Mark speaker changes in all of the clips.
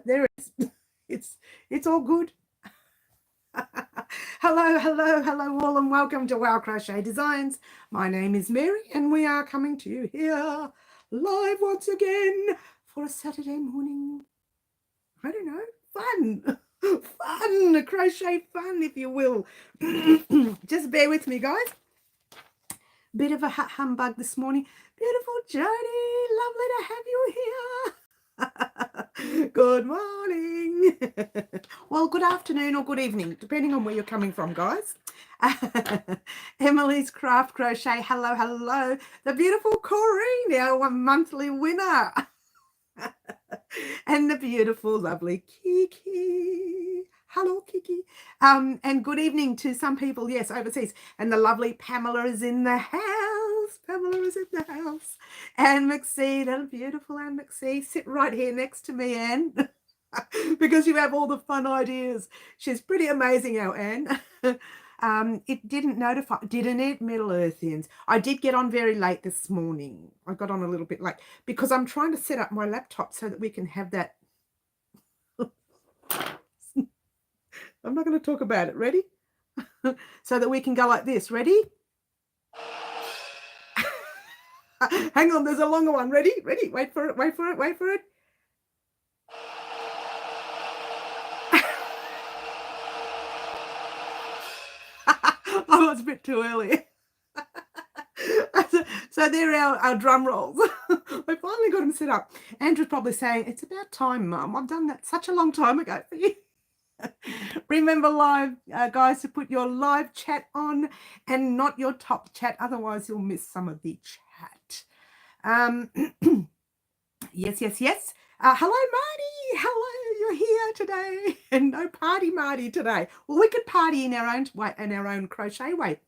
Speaker 1: There it is. It's all good. Hello all, and welcome to Crochet Designs. My name is Mary, and we are coming to you here live once again for a Saturday morning. I don't know, fun, crochet fun, if you will. Just bear with me, guys. Bit of a humbug this morning. Beautiful Jody, lovely to have you here. Good morning. Well, good afternoon or good evening, depending on where you're coming from, guys. Emily's Craft Crochet, hello. The beautiful Corrine, our monthly winner. And the beautiful, lovely Kiki. Hello, Kiki. And good evening to some people, yes, overseas. And the lovely Pamela is in the house. And McSee, that beautiful Anne McSee. Sit right here next to me, Anne, because you have all the fun ideas. She's pretty amazing, our Anne. It didn't notify, didn't it, Middle Earthians? I did get on very late this morning. I got on a little bit late because I'm trying to set up my laptop so that we can have that. I'm not going to talk about it. Ready? So that we can go like this. Ready? Hang on, there's a longer one. Ready? Wait for it. I was a bit too early. So there are our drum rolls. I finally got them set up. Andrew's probably saying, it's about time, Mum. I've done that such a long time ago for you. Remember live, guys, to put your live chat on and not your top chat. Otherwise, you'll miss some of the chat. Yes. Hello, Marty. Hello, you're here today. And no party, Marty, today. Well, we could party in our own crochet way,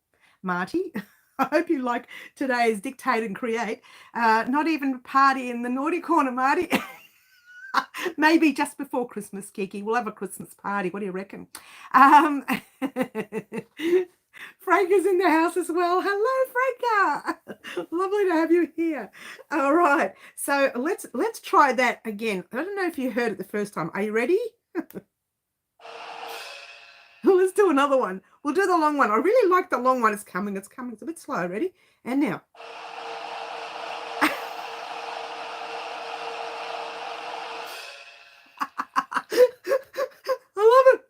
Speaker 1: Marty. I hope you like today's Dictate and Create. Not even party in the naughty corner, Marty. Maybe just before Christmas, Kiki. We'll have a Christmas party. What do you reckon? Frank is in the house as well. Hello, Franka. Lovely to have you here. All right. So let's try that again. I don't know if you heard it the first time. Are you ready? Let's do another one. We'll do the long one. I really like the long one. It's coming. It's a bit slow. Ready? And now.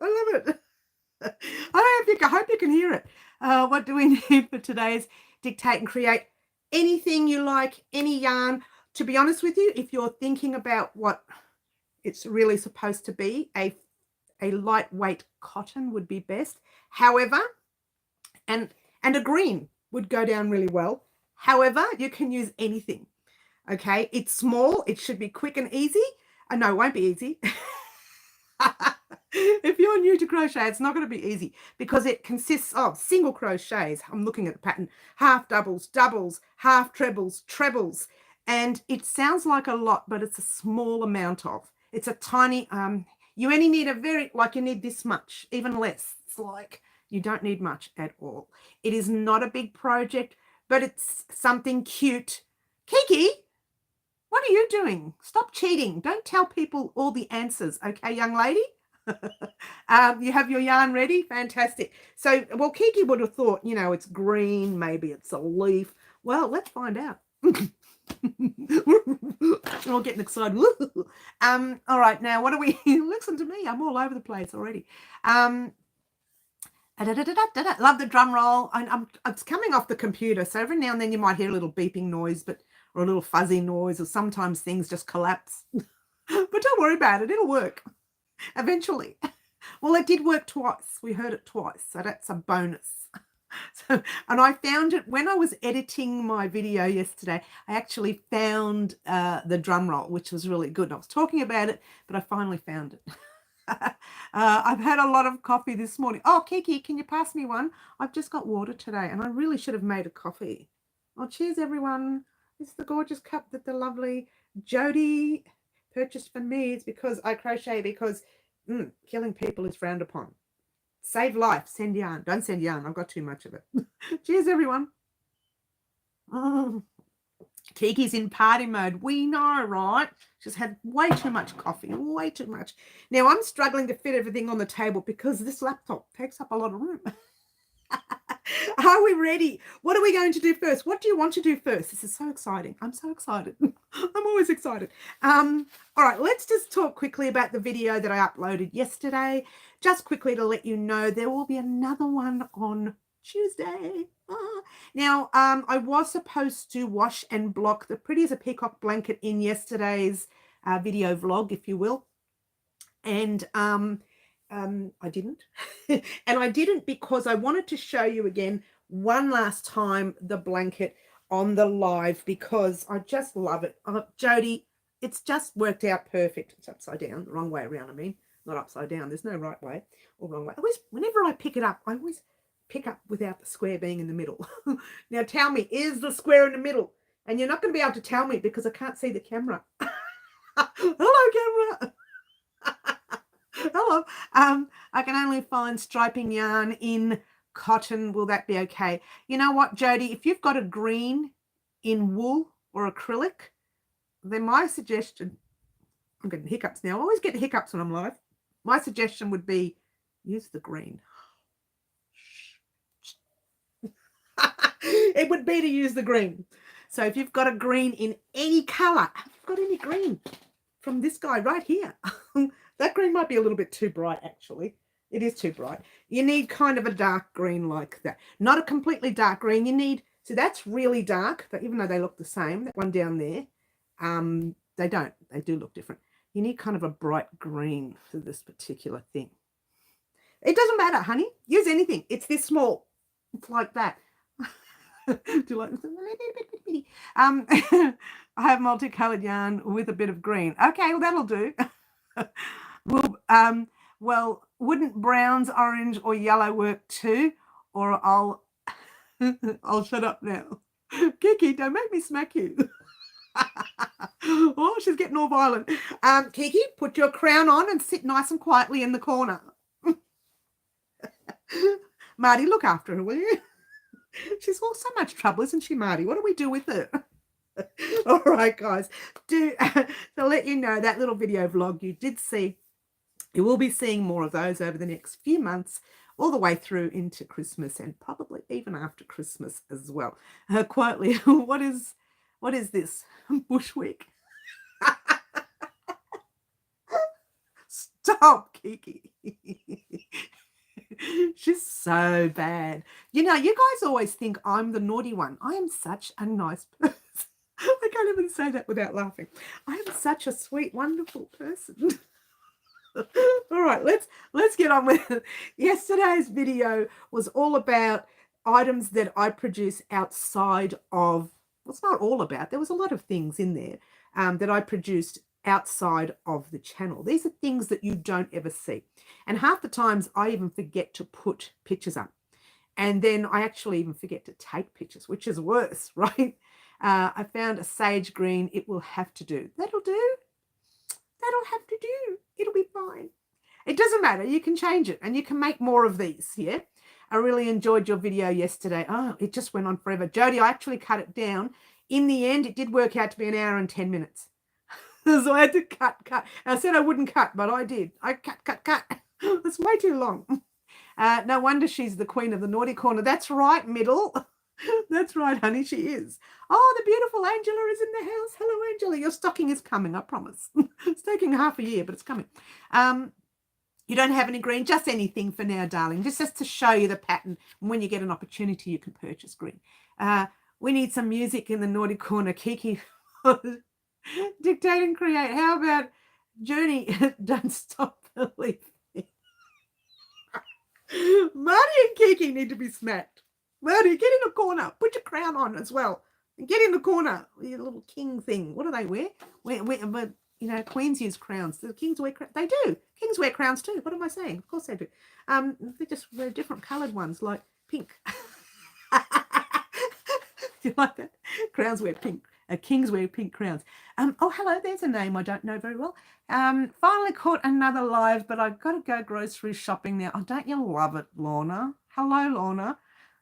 Speaker 1: I love it. I hope you can hear it. What do we need for today's Dictate and Create? Anything you like, any yarn. To be honest with you, if you're thinking about what it's really supposed to be, a lightweight cotton would be best. However, and a green would go down really well. However, you can use anything. Okay, it's small. It should be quick and easy. No, it won't be easy. If you're new to crochet, it's not going to be easy because it consists of single crochets. I'm looking at the pattern, half doubles, half trebles, and it sounds like a lot, but it's a small amount of. It's a tiny, you only need you need this much, even less. It's like you don't need much at all. It is not a big project, but it's something cute. Kiki, what are you doing? Stop cheating. Don't tell people all the answers, okay, young lady? You have your yarn ready? Fantastic. So, well, Kiki would have thought, it's green, maybe it's a leaf. Well, let's find out. We're getting excited. All right, now what do we listen to me? I'm all over the place already. Love the drum roll. It's coming off the computer, so every now and then you might hear a little beeping noise, or a little fuzzy noise, or sometimes things just collapse. But don't worry about it, it'll work eventually. Well, it did work twice. We heard it twice, so that's a bonus. And I found it when I was editing my video yesterday. I actually found the drum roll, which was really good. I was talking about it, but I finally found it. I've had a lot of coffee this morning. Oh, Kiki, can you pass me one? I've just got water today, and I really should have made a coffee. Oh, cheers, everyone. This is the gorgeous cup that the lovely Jody purchased for me. It's because I crochet, because killing people is frowned upon. Save life, send yarn. Don't send yarn. I've got too much of it. Cheers, everyone. Kiki's in party mode. We know, right? She's had way too much coffee, way too much. Now, I'm struggling to fit everything on the table because this laptop takes up a lot of room. Are we ready? What are we going to do first? What do you want to do first? This is so exciting. I'm so excited. I'm always excited. All right, let's just talk quickly about the video that I uploaded yesterday. Just quickly to let you know, there will be another one on Tuesday. Now, I was supposed to wash and block the Pretty as a Peacock blanket in yesterday's video vlog, if you will. And I didn't. And I didn't because I wanted to show you again one last time the blanket on the live because I just love it. Jody, it's just worked out perfect. It's upside down, the wrong way around, I mean. Not upside down. There's no right way or wrong way. Whenever I pick it up, I always pick up without the square being in the middle. Now tell me, is the square in the middle? And you're not going to be able to tell me because I can't see the camera. Hello, camera. Hello. I can only find striping yarn in cotton. Will that be okay? You know what, Jody? If you've got a green in wool or acrylic, then my suggestion, I'm getting hiccups now. I always get hiccups when I'm live. My suggestion would be use the green. It would be to use the green. So if you've got a green in any color, if you've got any green from this guy right here, that green might be a little bit too bright, actually. It is too bright. You need kind of a dark green like that. Not a completely dark green. You need, so that's really dark, but even though they look the same, that one down there, they don't. They do look different. You need kind of a bright green for this particular thing. It doesn't matter, honey. Use anything. It's this small. It's like that. Do you like this? I have multicolored yarn with a bit of green. Okay, well, that'll do. Well, wouldn't browns, orange, or yellow work too? Or I'll shut up now. Kiki, don't make me smack you. Oh, she's getting all violent. Kiki, put your crown on and sit nice and quietly in the corner. Marty, look after her, will you? She's all so much trouble, isn't she, Marty? What do we do with her? All right, guys. To let you know, that little video vlog you did see, you will be seeing more of those over the next few months, all the way through into Christmas and probably even after Christmas as well. Quietly, what is this? Bushwick. Stop, Kiki. She's so bad. You know, you guys always think I'm the naughty one. I am such a nice person. I can't even say that without laughing. I am such a sweet, wonderful person. All right, let's get on with it. Yesterday's video was all about items that I produce outside of, well, it's not all about, there was a lot of things in there that I produced outside of the channel. These are things that you don't ever see. And half the times I even forget to put pictures up. And then I actually even forget to take pictures, which is worse, right? I found a sage green. It will have to do. That'll do. That'll have to do. It'll be fine. It doesn't matter. You can change it and you can make more of these, yeah? I really enjoyed your video yesterday. Oh, it just went on forever. Jody, I actually cut it down. In the end, it did work out to be an hour and 10 minutes. So I had to cut. I said I wouldn't cut, but I did. I cut. It's way too long. No wonder she's the queen of the naughty corner. That's right, middle. That's right, honey, she is. Oh, the beautiful Angela is in the house. Hello, Angela. Your stocking is coming, I promise. It's taking half a year, but it's coming. You don't have any green, just anything for now, darling. Just to show you the pattern. When you get an opportunity, you can purchase green. We need some music in the naughty corner. Kiki, dictate and create. How about Journey? Don't stop believing. Marty and Kiki need to be smacked. Marty, get in the corner. Put your crown on as well. And get in the corner. Your little king thing. What do they wear? But you know, queens use crowns. The kings wear crowns. They do. Kings wear crowns too. What am I saying? Of course they do. They just wear different coloured ones, like pink. Do you like that? Crowns wear pink. Kings wear pink crowns. Oh, hello. There's a name I don't know very well. Finally caught another live, but I've got to go grocery shopping now. Oh, don't you love it, Lorna? Hello, Lorna.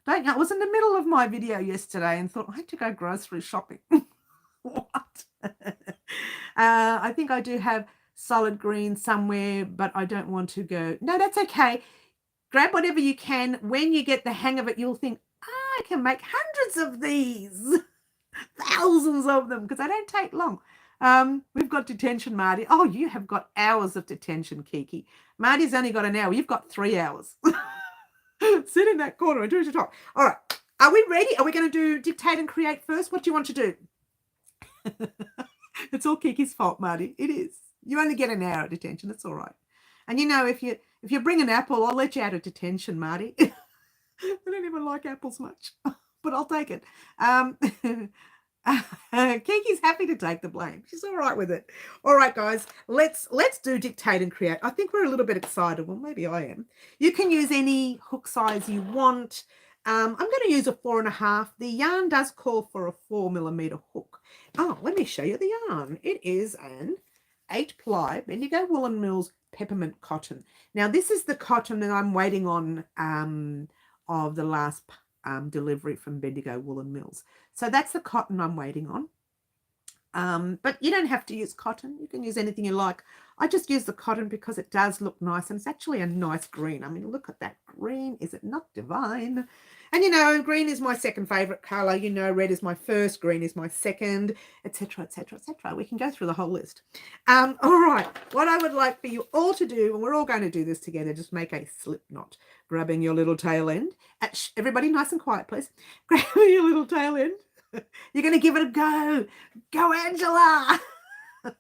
Speaker 1: Don't you? I was in the middle of my video yesterday and thought I had to go grocery shopping. What? I think I do have solid green somewhere, but I don't want to go. No, that's okay. Grab whatever you can. When you get the hang of it, you'll think, I can make hundreds of these, thousands of them, because they don't take long. We've got detention, Marty. Oh, you have got hours of detention, Kiki. Marty's only got an hour. You've got 3 hours. Sit in that corner and do your talk. All right. Are we ready? Are we going to do dictate and create first? What do you want to do? It's all Kiki's fault, Marty. It is. You only get an hour of detention. It's all right. And you know, if you bring an apple, I'll let you out of detention, Marty. I don't even like apples much, but I'll take it. Kiki's happy to take the blame. She's all right with it. All right, guys, let's do dictate and create. I think we're a little bit excited. Well, maybe I am. You can use any hook size you want. I'm going to use a 4.5. The yarn does call for a 4mm hook. Oh, let me show you the yarn. It is an 8-ply Bendigo Woolen Mills peppermint cotton. Now, this is the cotton that I'm waiting on of the last delivery from Bendigo Woolen Mills. So that's the cotton I'm waiting on. But you don't have to use cotton. You can use anything you like. I just use the cotton because it does look nice, and it's actually a nice green. I mean, look at that green. Is it not divine? And you know, green is my second favorite color. You know, red is my first, green is my second, etc., etc., etc. We can go through the whole list. All right. What I would like for you all to do, and we're all going to do this together, just make a slip knot, grabbing your little tail end. Everybody nice and quiet, please. Grabbing your little tail end. You're going to give it a go. Go, Angela.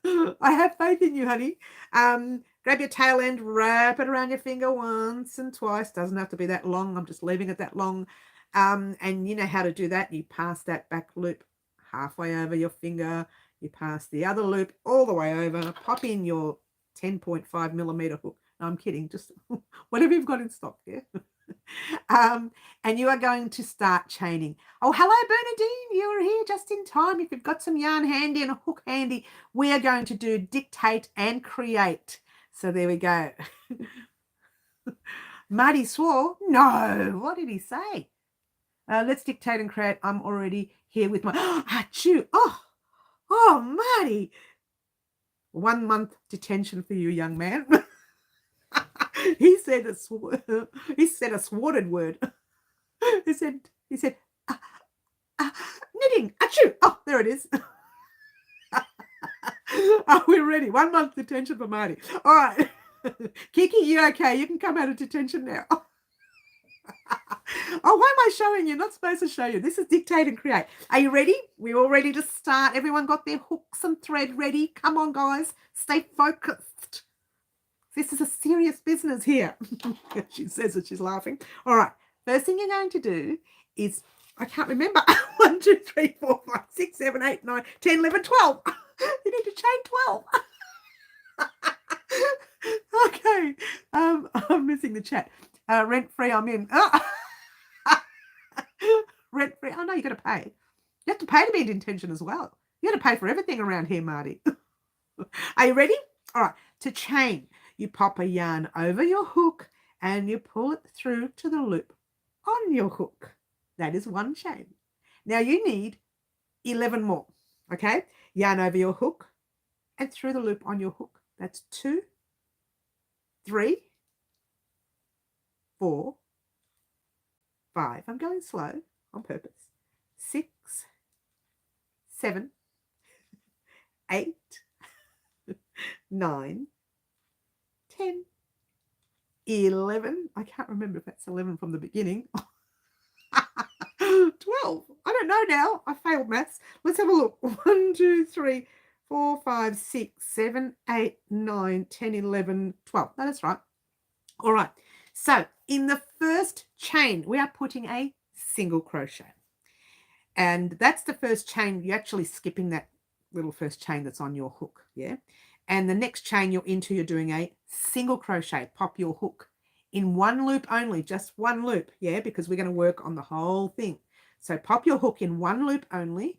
Speaker 1: I have faith in you, honey. Grab your tail end, wrap it around your finger once and twice. Doesn't have to be that long. I'm just leaving it that long. And you know how to do that. You pass that back loop halfway over your finger. You pass the other loop all the way over. Pop in your 10.5mm hook. No, I'm kidding. Just whatever you've got in stock, yeah. And you are going to start chaining. Oh, hello, Bernadine. You are here just in time. If you've got some yarn handy and a hook handy, we are going to do dictate and create. So there we go. Marty swore. No. What did he say? Let's dictate and create. I'm already here with my achoo. Oh, Marty. 1 month detention for you, young man. He said a swatted word. He said, knitting. Achoo. Oh, there it is. Are we ready? 1 month detention for Marty. All right. Kiki, you okay? You can come out of detention now. Oh, why am I showing you? Not supposed to show you. This is dictate and create. Are you ready? We're all ready to start. Everyone got their hooks and thread ready? Come on, guys. Stay focused. This is a serious business here. She says that she's laughing. All right. First thing you're going to do is, I can't remember. 1, 2, 3, 4, 5, 6, 7, 8, 9, 10, 11, 12. You need to chain 12. Okay. I'm missing the chat. Rent free, I'm in. Rent free. Oh, no, you got to pay. You have to pay to be in detention as well. You got to pay for everything around here, Marty. Are you ready? All right. To chain, you pop a yarn over your hook and you pull it through to the loop on your hook. That is 1 chain. Now you need 11 more. Okay? Yarn over your hook and through the loop on your hook. That's 2, 3, 4, 5. I'm going slow on purpose. 6, 7, 8, 9, 10, 11. I can't remember if that's 11 from the beginning. 12. I don't know now. I failed maths. Let's have a look. 1, 2, 3, 4, 5, 6, 7, 8, 9, 10, 11, 12. No, that's right. All right. So in the first chain, we are putting a single crochet. And that's the first chain. You're actually skipping that little first chain that's on your hook. Yeah. And the next chain you're into, you're doing a single crochet. Pop your hook in 1 loop only, just 1 loop, yeah, because we're going to work on the whole thing. So pop your hook in 1 loop only,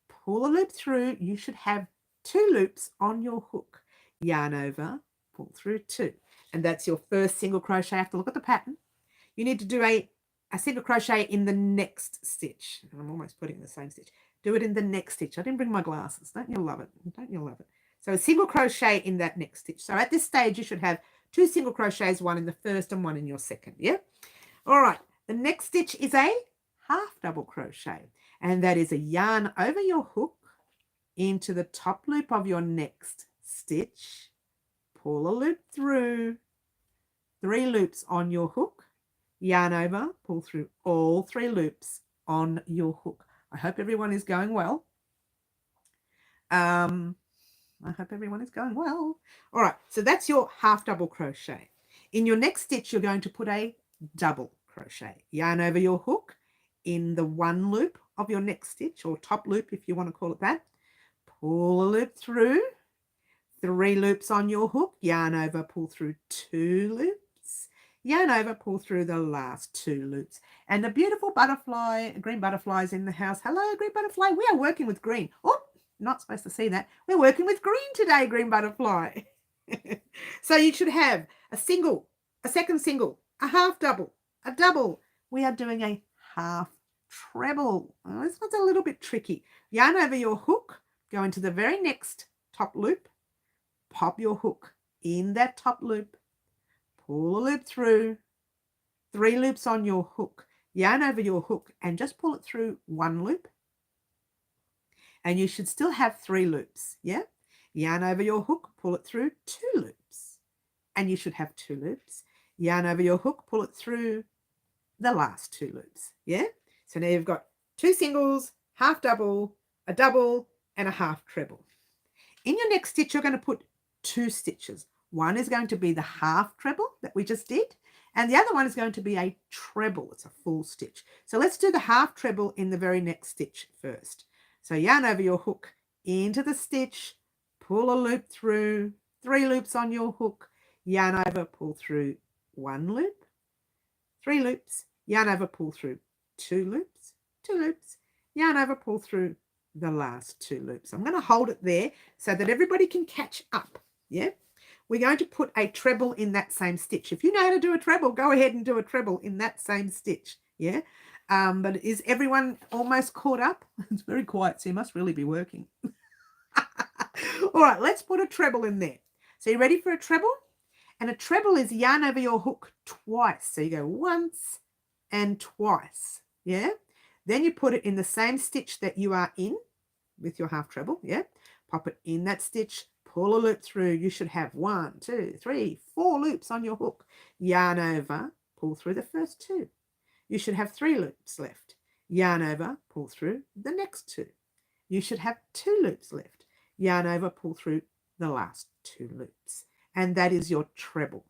Speaker 1: pull a loop through. You should have 2 loops on your hook. Yarn over, pull through 2. And that's your first single crochet. I have to look at the pattern. You need to do a single crochet in the next stitch. I'm almost putting in the same stitch. do it in the next stitch. I didn't bring my glasses. Don't you love it? Don't you love it? So a single crochet in that next stitch. So at this stage, you should have 2 single crochets, one in the first and one in your second. Yeah. All right. The next stitch is a half double crochet, and that is a yarn over your hook into the top loop of your next stitch. Pull a loop through, 3 loops on your hook, yarn over, pull through all 3 loops on your hook. I hope everyone is going well. I hope everyone is going well. All right, so that's your half double crochet. In your next stitch, you're going to put a double crochet. Yarn over your hook in the 1 loop of your next stitch, or top loop if you want to call it that. Pull a loop through, 3 loops on your hook, yarn over, pull through 2 loops, yarn over, pull through the last 2 loops. And the beautiful butterfly, green butterflies in the house. Hello, green butterfly. We are working with green. Oh, not supposed to see that. We're working with green today, green butterfly. So you should have a single, a second single, a half double, a double. We are doing a half treble. Oh, this one's a little bit tricky. Yarn over your hook, go into the very next top loop, pop your hook in that top loop, pull a loop through, 3 loops on your hook, yarn over your hook and just pull it through 1 loop. And you should still have 3 loops, yeah? Yarn over your hook, pull it through 2 loops. And you should have 2 loops. Yarn over your hook, pull it through the last 2 loops, yeah? So now you've got 2 singles, half double, a double, and a half treble. In your next stitch, you're going to put 2 stitches. One is going to be the half treble that we just did, and the other one is going to be a treble. It's a full stitch. So let's do the half treble in the very next stitch first. So yarn over your hook into the stitch, pull a loop through, 3 loops on your hook, yarn over, pull through 1 loop, 3 loops, yarn over, pull through 2 loops, 2 loops, yarn over, pull through the last 2 loops. I'm going to hold it there so that everybody can catch up. Yeah, we're going to put a treble in that same stitch. If you know how to do a treble, go ahead and do a treble in that same stitch. Yeah. But is everyone almost caught up? It's very quiet, so you must really be working. All right, let's put a treble in there. So you ready for a treble? And a treble is yarn over your hook twice. So you go once and twice, yeah? Then you put it in the same stitch that you are in with your half treble, yeah? Pop it in that stitch, pull a loop through. You should have 1, 2, 3, 4 loops on your hook. Yarn over, pull through the first 2. You should have 3 loops left. Yarn over, pull through the next 2. You should have 2 loops left. Yarn over, pull through the last 2 loops. And that is your treble.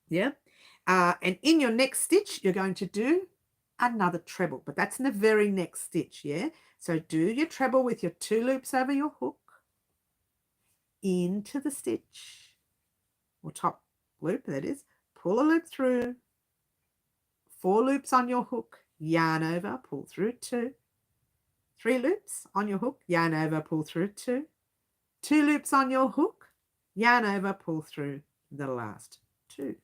Speaker 1: Yeah. And in your next stitch, you're going to do another treble, but that's in the very next stitch. Yeah. So do your treble with your 2 loops over your hook into the stitch, or top loop, that is. Pull a loop through, 4 loops on your hook, yarn over, pull through 2, 3 loops on your hook, yarn over, pull through 2, 2 loops on your hook, yarn over, pull through the last 2.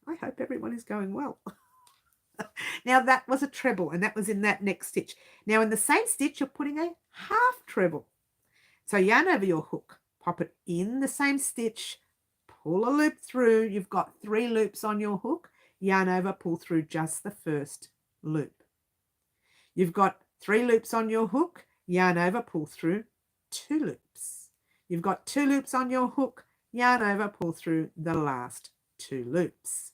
Speaker 1: I hope everyone is going well. Now that was a treble, and that was in that next stitch. Now in the same stitch, you're putting a half treble. So yarn over your hook, pop it in the same stitch, pull a loop through. You've got 3 loops on your hook, yarn over, pull through just the first loop. You've got 3 loops on your hook, yarn over, pull through 2 loops. You've got 2 loops on your hook, yarn over, pull through the last 2 loops.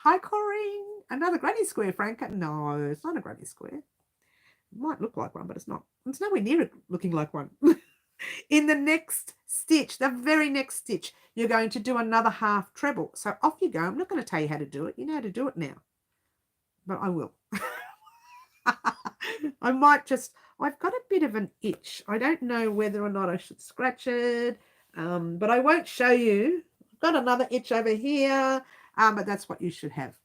Speaker 1: Hi, Corinne. Another granny square, Franca. No, it's not a granny square. It might look like one, but it's not. It's nowhere near it looking like one. In the next stitch, the very next stitch, you're going to do another half treble. So off you go. I'm not going to tell you how to do it. You know how to do it now. But I will. I might just, I've got a bit of an itch. I don't know whether or not I should scratch it, but I won't show you. I've got another itch over here, but that's what you should have.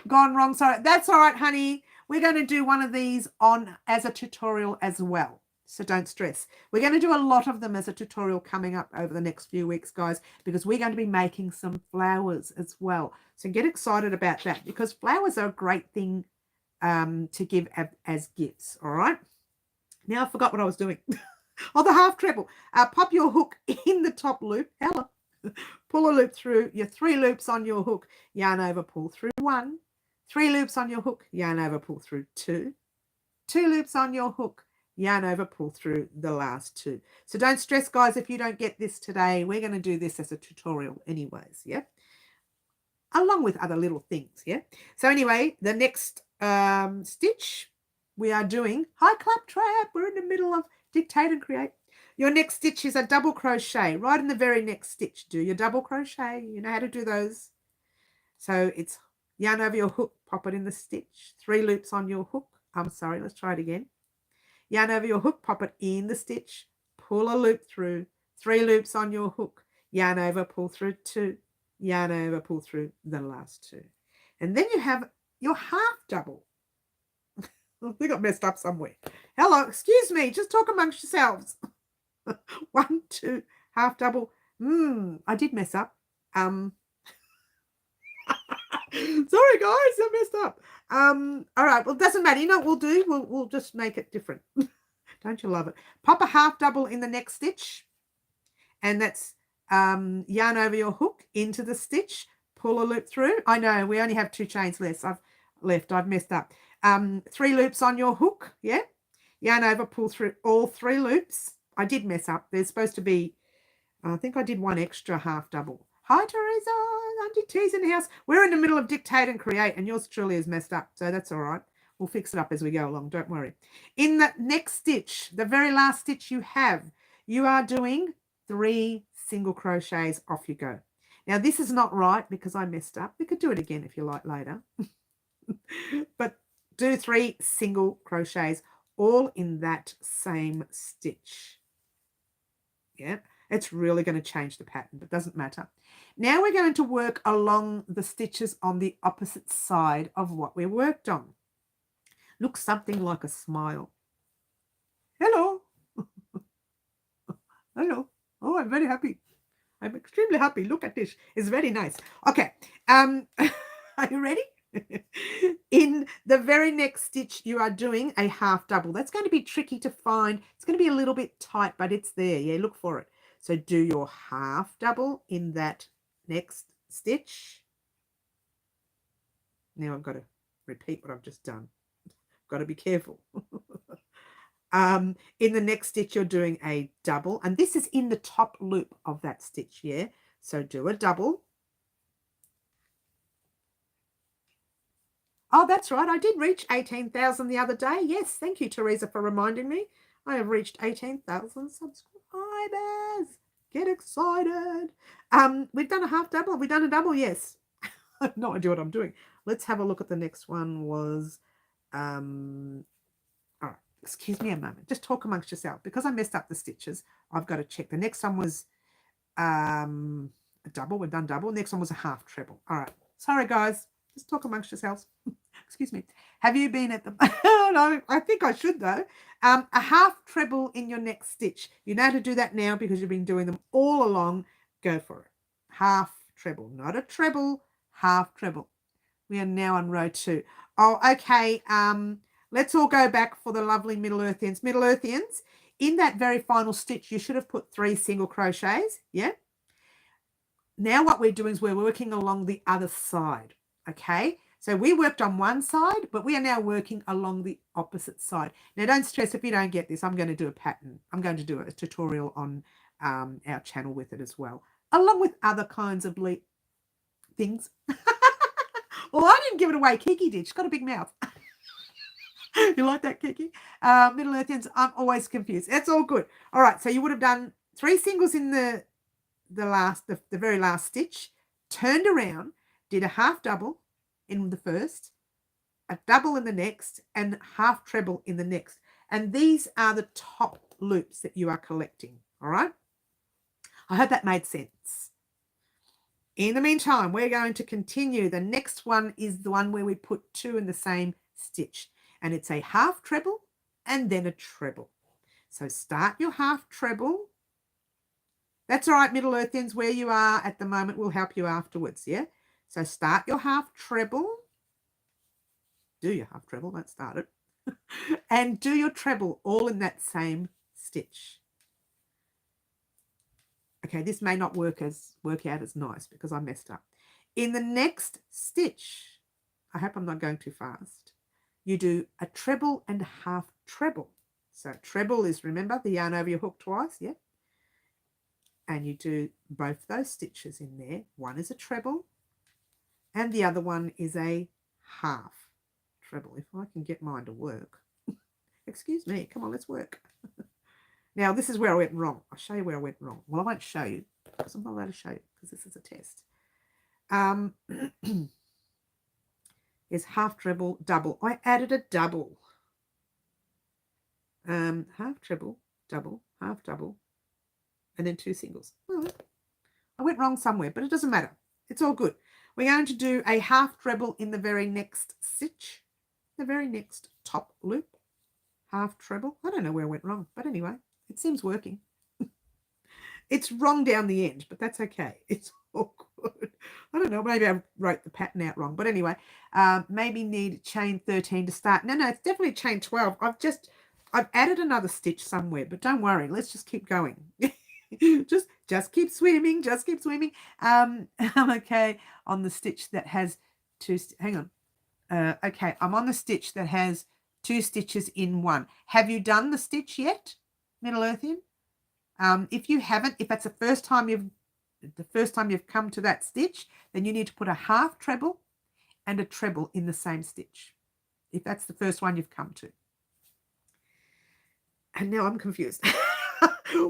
Speaker 1: Gone wrong. Sorry. That's all right, honey. We're going to do one of these on as a tutorial as well. So don't stress. We're going to do a lot of them as a tutorial coming up over the next few weeks, guys, because we're going to be making some flowers as well. So get excited about that, because flowers are a great thing to give as gifts. All right. Now I forgot what I was doing. Oh, the half treble. Pop your hook in the top loop. Hello. Pull a loop through. Your 3 loops on your hook. Yarn over, pull through 1. 3 loops on your hook. Yarn over, pull through 2. 2 loops on your hook. Yarn over, pull through the last 2. So don't stress, guys, if you don't get this today. We're going to do this as a tutorial anyways, yeah? Along with other little things, yeah? So anyway, the next stitch we are doing, hi Claptrap, we're in the middle of Dictate and Create. Your next stitch is a double crochet. Right in the very next stitch, do your double crochet. You know how to do those. So it's yarn over your hook, pop it in the stitch. 3 loops on your hook. I'm sorry, let's try it again. Yarn over your hook, pop it in the stitch. Pull a loop through. 3 loops on your hook. Yarn over, pull through 2. Yarn over, pull through the last 2. And then you have your half double. I think I messed up somewhere. Hello, excuse me, just talk amongst yourselves. 1, 2, half double. I did mess up. Sorry guys, I messed up. All right, well, it doesn't matter. You know what we'll do? We'll just make it different. Don't you love it? Pop a half double in the next stitch, and that's yarn over your hook into the stitch, pull a loop through. I know we only have 2 chains left. I've messed up. 3 loops on your hook, yeah. Yarn over, pull through all 3 loops. I did mess up. There's supposed to be, I think I did 1 extra half double. Hi, Teresa, Auntie T's in the house. We're in the middle of Dictate and Create, and yours truly is messed up, so that's all right. We'll fix it up as we go along, don't worry. In the next stitch, the very last stitch you have, you are doing 3 single crochets. Off you go. Now, this is not right because I messed up. We could do it again if you like later. But do 3 single crochets all in that same stitch. Yeah, it's really going to change the pattern, but it doesn't matter. Now we're going to work along the stitches on the opposite side of what we worked on. Looks something like a smile. Hello. Hello. Oh, I'm very happy. I'm extremely happy. Look at this. It's very nice. Okay. Are you ready? In the very next stitch, you are doing a half double. That's going to be tricky to find. It's going to be a little bit tight, but it's there. Yeah, look for it. So do your half double in that next stitch. Now I've got to repeat what I've just done. Got to be careful. In the next stitch, you're doing a double, and this is in the top loop of that stitch, yeah? So do a double. Oh, that's right. I did reach 18,000 the other day. Yes, thank you, Teresa, for reminding me. I have reached 18,000 subscribers. Get excited. We've done a half double. Have we done a double? Yes. I have no idea what I'm doing. Let's have a look at the next one was... all right, excuse me a moment. Just talk amongst yourself. Because I messed up the stitches, I've got to check. The next one was a double. We've done double. Next one was a half treble. All right. Sorry, guys. Just talk amongst yourselves. Excuse me. Have you been at the... No, I think I should, though. A half treble in your next stitch. You know how to do that now because you've been doing them all along. Go for it. Half treble. Not a treble. Half treble. We are now on row 2. Oh, okay. Let's all go back for the lovely Middle Earthians. Middle Earthians, in that very final stitch, you should have put 3 single crochets. Yeah? Now what we're doing is we're working along the other side. Okay, so we worked on one side, but we are now working along the opposite side. Now, don't stress if you don't get this. I'm going to do a pattern. I'm going to do a tutorial on our channel with it as well, along with other kinds of things. Well, I didn't give it away. Kiki did. She's got a big mouth. You like that, Kiki? Middle Earthians, I'm always confused. It's all good. All right, so you would have done 3 singles in the very last stitch, turned around, did a half double in the first, a double in the next, and half treble in the next. And these are the top loops that you are collecting, all right? I hope that made sense. In the meantime, we're going to continue. The next one is the one where we put 2 in the same stitch, and it's a half treble and then a treble. So start your half treble. That's all right, Middle Earthians, where you are at the moment will help you afterwards, yeah? So start your half treble. Do your half treble, don't start it. and do your treble all in that same stitch. Okay, this may not work out as nice because I messed up. In the next stitch, I hope I'm not going too fast, you do a treble and a half treble. So treble is, remember, the yarn over your hook twice, yeah? And you do both those stitches in there. One is a treble and the other one is a half treble. If I can get mine to work. Excuse me, come on, let's work. Now, this is where I went wrong. I'll show you where I went wrong. Well, I won't show you because I'm not allowed to show you because this is a test. Is half treble, double. I added a double. Half treble, double, half double, and then 2 singles. Well, I went wrong somewhere, but it doesn't matter. It's all good. We're going to do a half treble in the very next stitch, the very next top loop. Half treble. I don't know where I went wrong, but anyway, it seems working. It's wrong down the end, but that's okay. It's all good. I don't know, maybe I wrote the pattern out wrong, but anyway, maybe need chain 13 to start. No, it's definitely chain 12. I've added another stitch somewhere, but don't worry, let's just keep going. just keep swimming, just keep swimming. I'm okay on the stitch that has 2, hang on. Okay, I'm on the stitch that has 2 stitches in one. Have you done the stitch yet, Middle Earthian? If you haven't, if that's the first time you've come to that stitch, then you need to put a half treble and a treble in the same stitch. If that's the first one you've come to. And now I'm confused.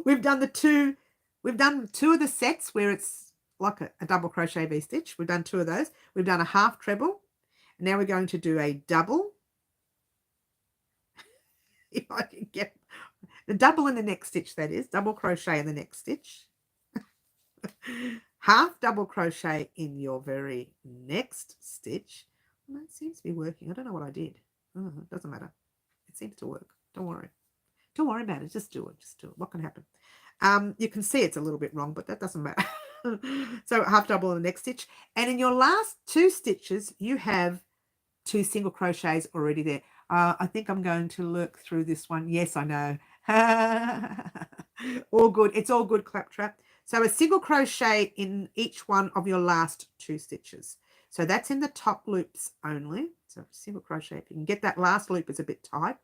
Speaker 1: We've done 2 of the sets where it's like a double crochet V-stitch. We've done 2 of those. We've done a half treble. And now we're going to do a double. If I can get the double in the next stitch, that is, double crochet in the next stitch. Half double crochet in your very next stitch. Well, that seems to be working. I don't know what I did. Oh, it doesn't matter. It seems to work. Don't worry. Don't worry about it. Just do it. Just do it. What can happen? You can see it's a little bit wrong, but that doesn't matter. So half double in the next stitch. And in your last 2 stitches, you have 2 single crochets already there. I think I'm going to lurk through this one. Yes, I know. All good. It's all good, Claptrap. So a single crochet in each one of your last 2 stitches. So that's in the top loops only. So single crochet. If you can get that last loop, it's a bit tight.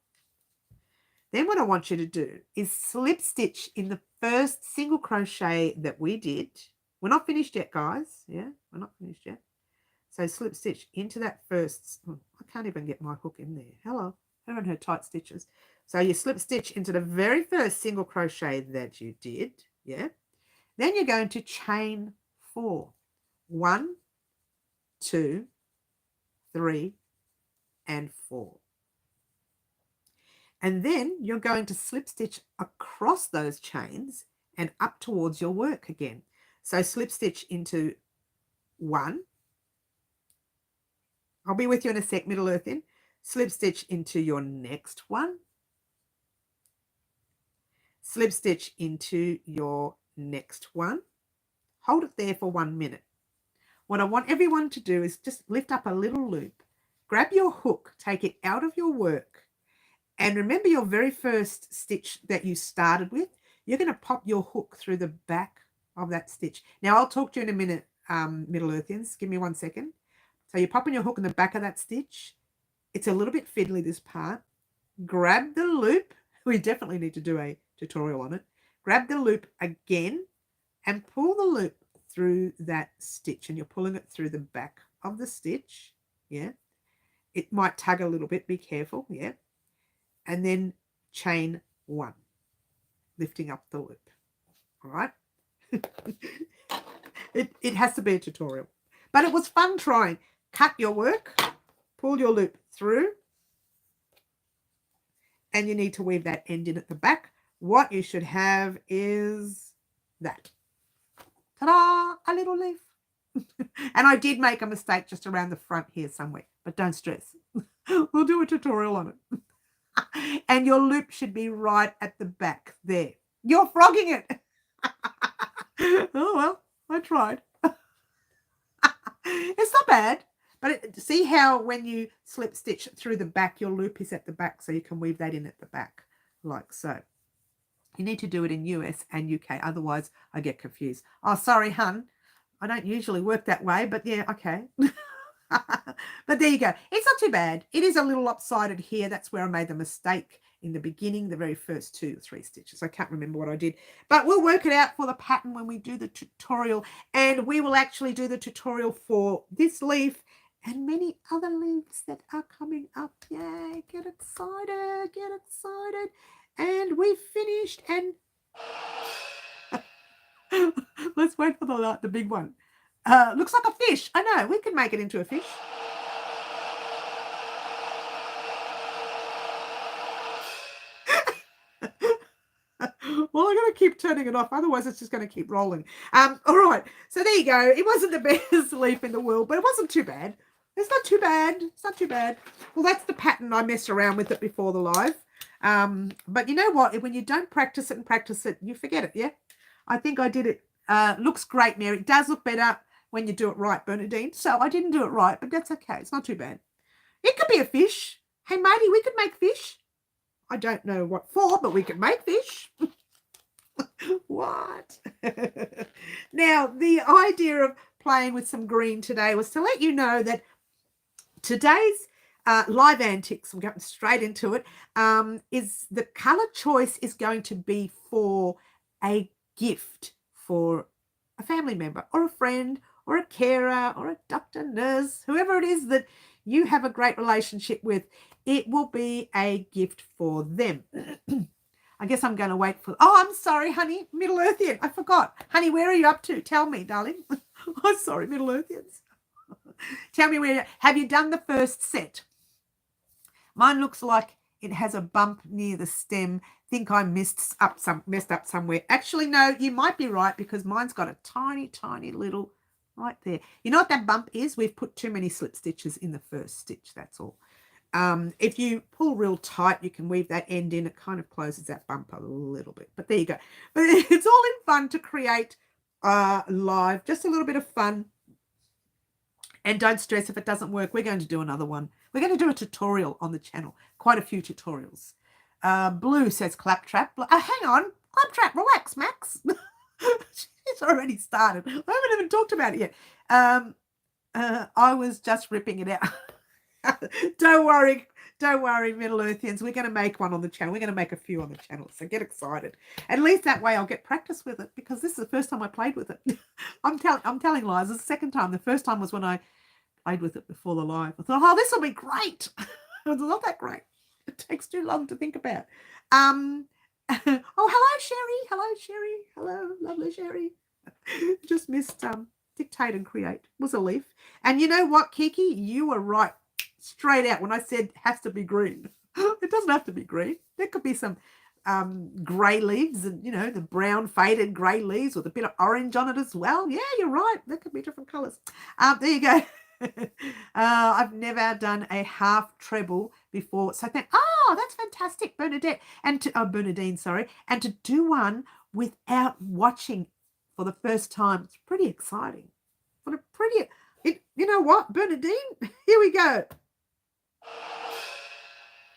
Speaker 1: Then what I want you to do is slip stitch in the first single crochet that we did. We're not finished yet, guys. Yeah, we're not finished yet. So slip stitch into that first. Oh, I can't even get my hook in there. Hello, I haven't heard tight stitches. So you slip stitch into the very first single crochet that you did. Yeah. Then you're going to chain 4. 1, 2, 3, and 4. And then you're going to slip stitch across those chains and up towards your work again. So slip stitch into 1. I'll be with you in a sec, Middle Earthian. Slip stitch into your next one. Slip stitch into your next one. Hold it there for 1 minute. What I want everyone to do is just lift up a little loop. Grab your hook, take it out of your work. And remember your very first stitch that you started with, you're going to pop your hook through the back of that stitch. Now, I'll talk to you in a minute, Middle Earthians. Give me 1 second. So you're popping your hook in the back of that stitch. It's a little bit fiddly, this part. Grab the loop. We definitely need to do a tutorial on it. Grab the loop again and pull the loop through that stitch. And you're pulling it through the back of the stitch. Yeah. It might tug a little bit. Be careful. Yeah. And then chain 1, lifting up the loop. All right. It has to be a tutorial, but it was fun trying. Cut your work, pull your loop through, and you need to weave that end in at the back. What you should have is that. Ta-da! A little leaf. And I did make a mistake just around the front here somewhere, but don't stress. We'll do a tutorial on it. And your loop should be right at the back there. You're frogging it. Oh, well, I tried. It's not bad. But see how when you slip stitch through the back, your loop is at the back, so you can weave that in at the back, like so. You need to do it in US and UK, otherwise I get confused. Oh, sorry, hun. I don't usually work that way, but yeah, okay. But there you go. It's not too bad. It is a little lopsided here. That's where I made the mistake in the beginning, the very first 2 or 3 stitches. I can't remember what I did, but we'll work it out for the pattern when we do the tutorial, and we will actually do the tutorial for this leaf and many other leaves that are coming up. Yay, get excited, get excited. And we've finished, and let's wait for the big one. Looks like a fish. I know, we can make it into a fish. Well, I'm going to keep turning it off, otherwise it's just going to keep rolling. All right, so there you go. It wasn't the best leaf in the world, but it wasn't too bad. It's not too bad. It's not too bad. Well, that's the pattern. I messed around with it before the live. But you know what? When you don't practice it, you forget it, yeah? I think I did it. Looks great, Mary. It does look better when you do it right, Bernadine. So I didn't do it right, but that's okay. It's not too bad. It could be a fish. Hey, matey, we could make fish. I don't know what for, but we could make fish. What? Now, the idea of playing with some green today was to let you know that today's live antics, I'm going straight into it, is the color choice is going to be for a gift for a family member or a friend or a carer or a doctor, nurse, whoever it is that you have a great relationship with. It will be a gift for them. I guess I'm going to wait for... Oh, I'm sorry, honey. Middle Earthian. I forgot. Honey, where are you up to? Tell me, darling. I'm sorry, Middle Earthians. Tell me where... Have you done the first set? Mine looks like it has a bump near the stem. Think I messed up somewhere. Actually, no, you might be right, because mine's got a tiny, tiny little right there. You know what that bump is? We've put too many slip stitches in the first stitch. That's all. If you pull real tight, you can weave that end in. It kind of closes that bump a little bit. But there you go. But it's all in fun to create live. Just a little bit of fun. And don't stress if it doesn't work. We're going to do another one. We're going to do a tutorial on the channel. Quite a few tutorials. Blue says claptrap. Hang on. Claptrap, relax, Max. She's already started. I haven't even talked about it yet. I was just ripping it out. Don't worry, Middle Earthians. We're going to make one on the channel. We're going to make a few on the channel, so get excited. At least that way I'll get practice with it, because this is the first time I played with it. I'm telling lies. It's the second time. The first time was when I played with it before the live. I thought, oh, this will be great. It's not that great. It takes too long to think about. Oh, hello, Sherry. Hello, Sherry. Hello, lovely Sherry. Just missed dictate and create. Was a leaf. And you know what, Kiki? You were right. Straight out when I said has to be green. It doesn't have to be green. There could be some grey leaves, and you know, the brown faded grey leaves with a bit of orange on it as well. Yeah, you're right. There could be different colours. There you go. I've never done a half treble before, so that's fantastic, Bernadette, and Bernadine, sorry, and to do one without watching for the first time, it's pretty exciting. You know what, Bernadine? Here we go.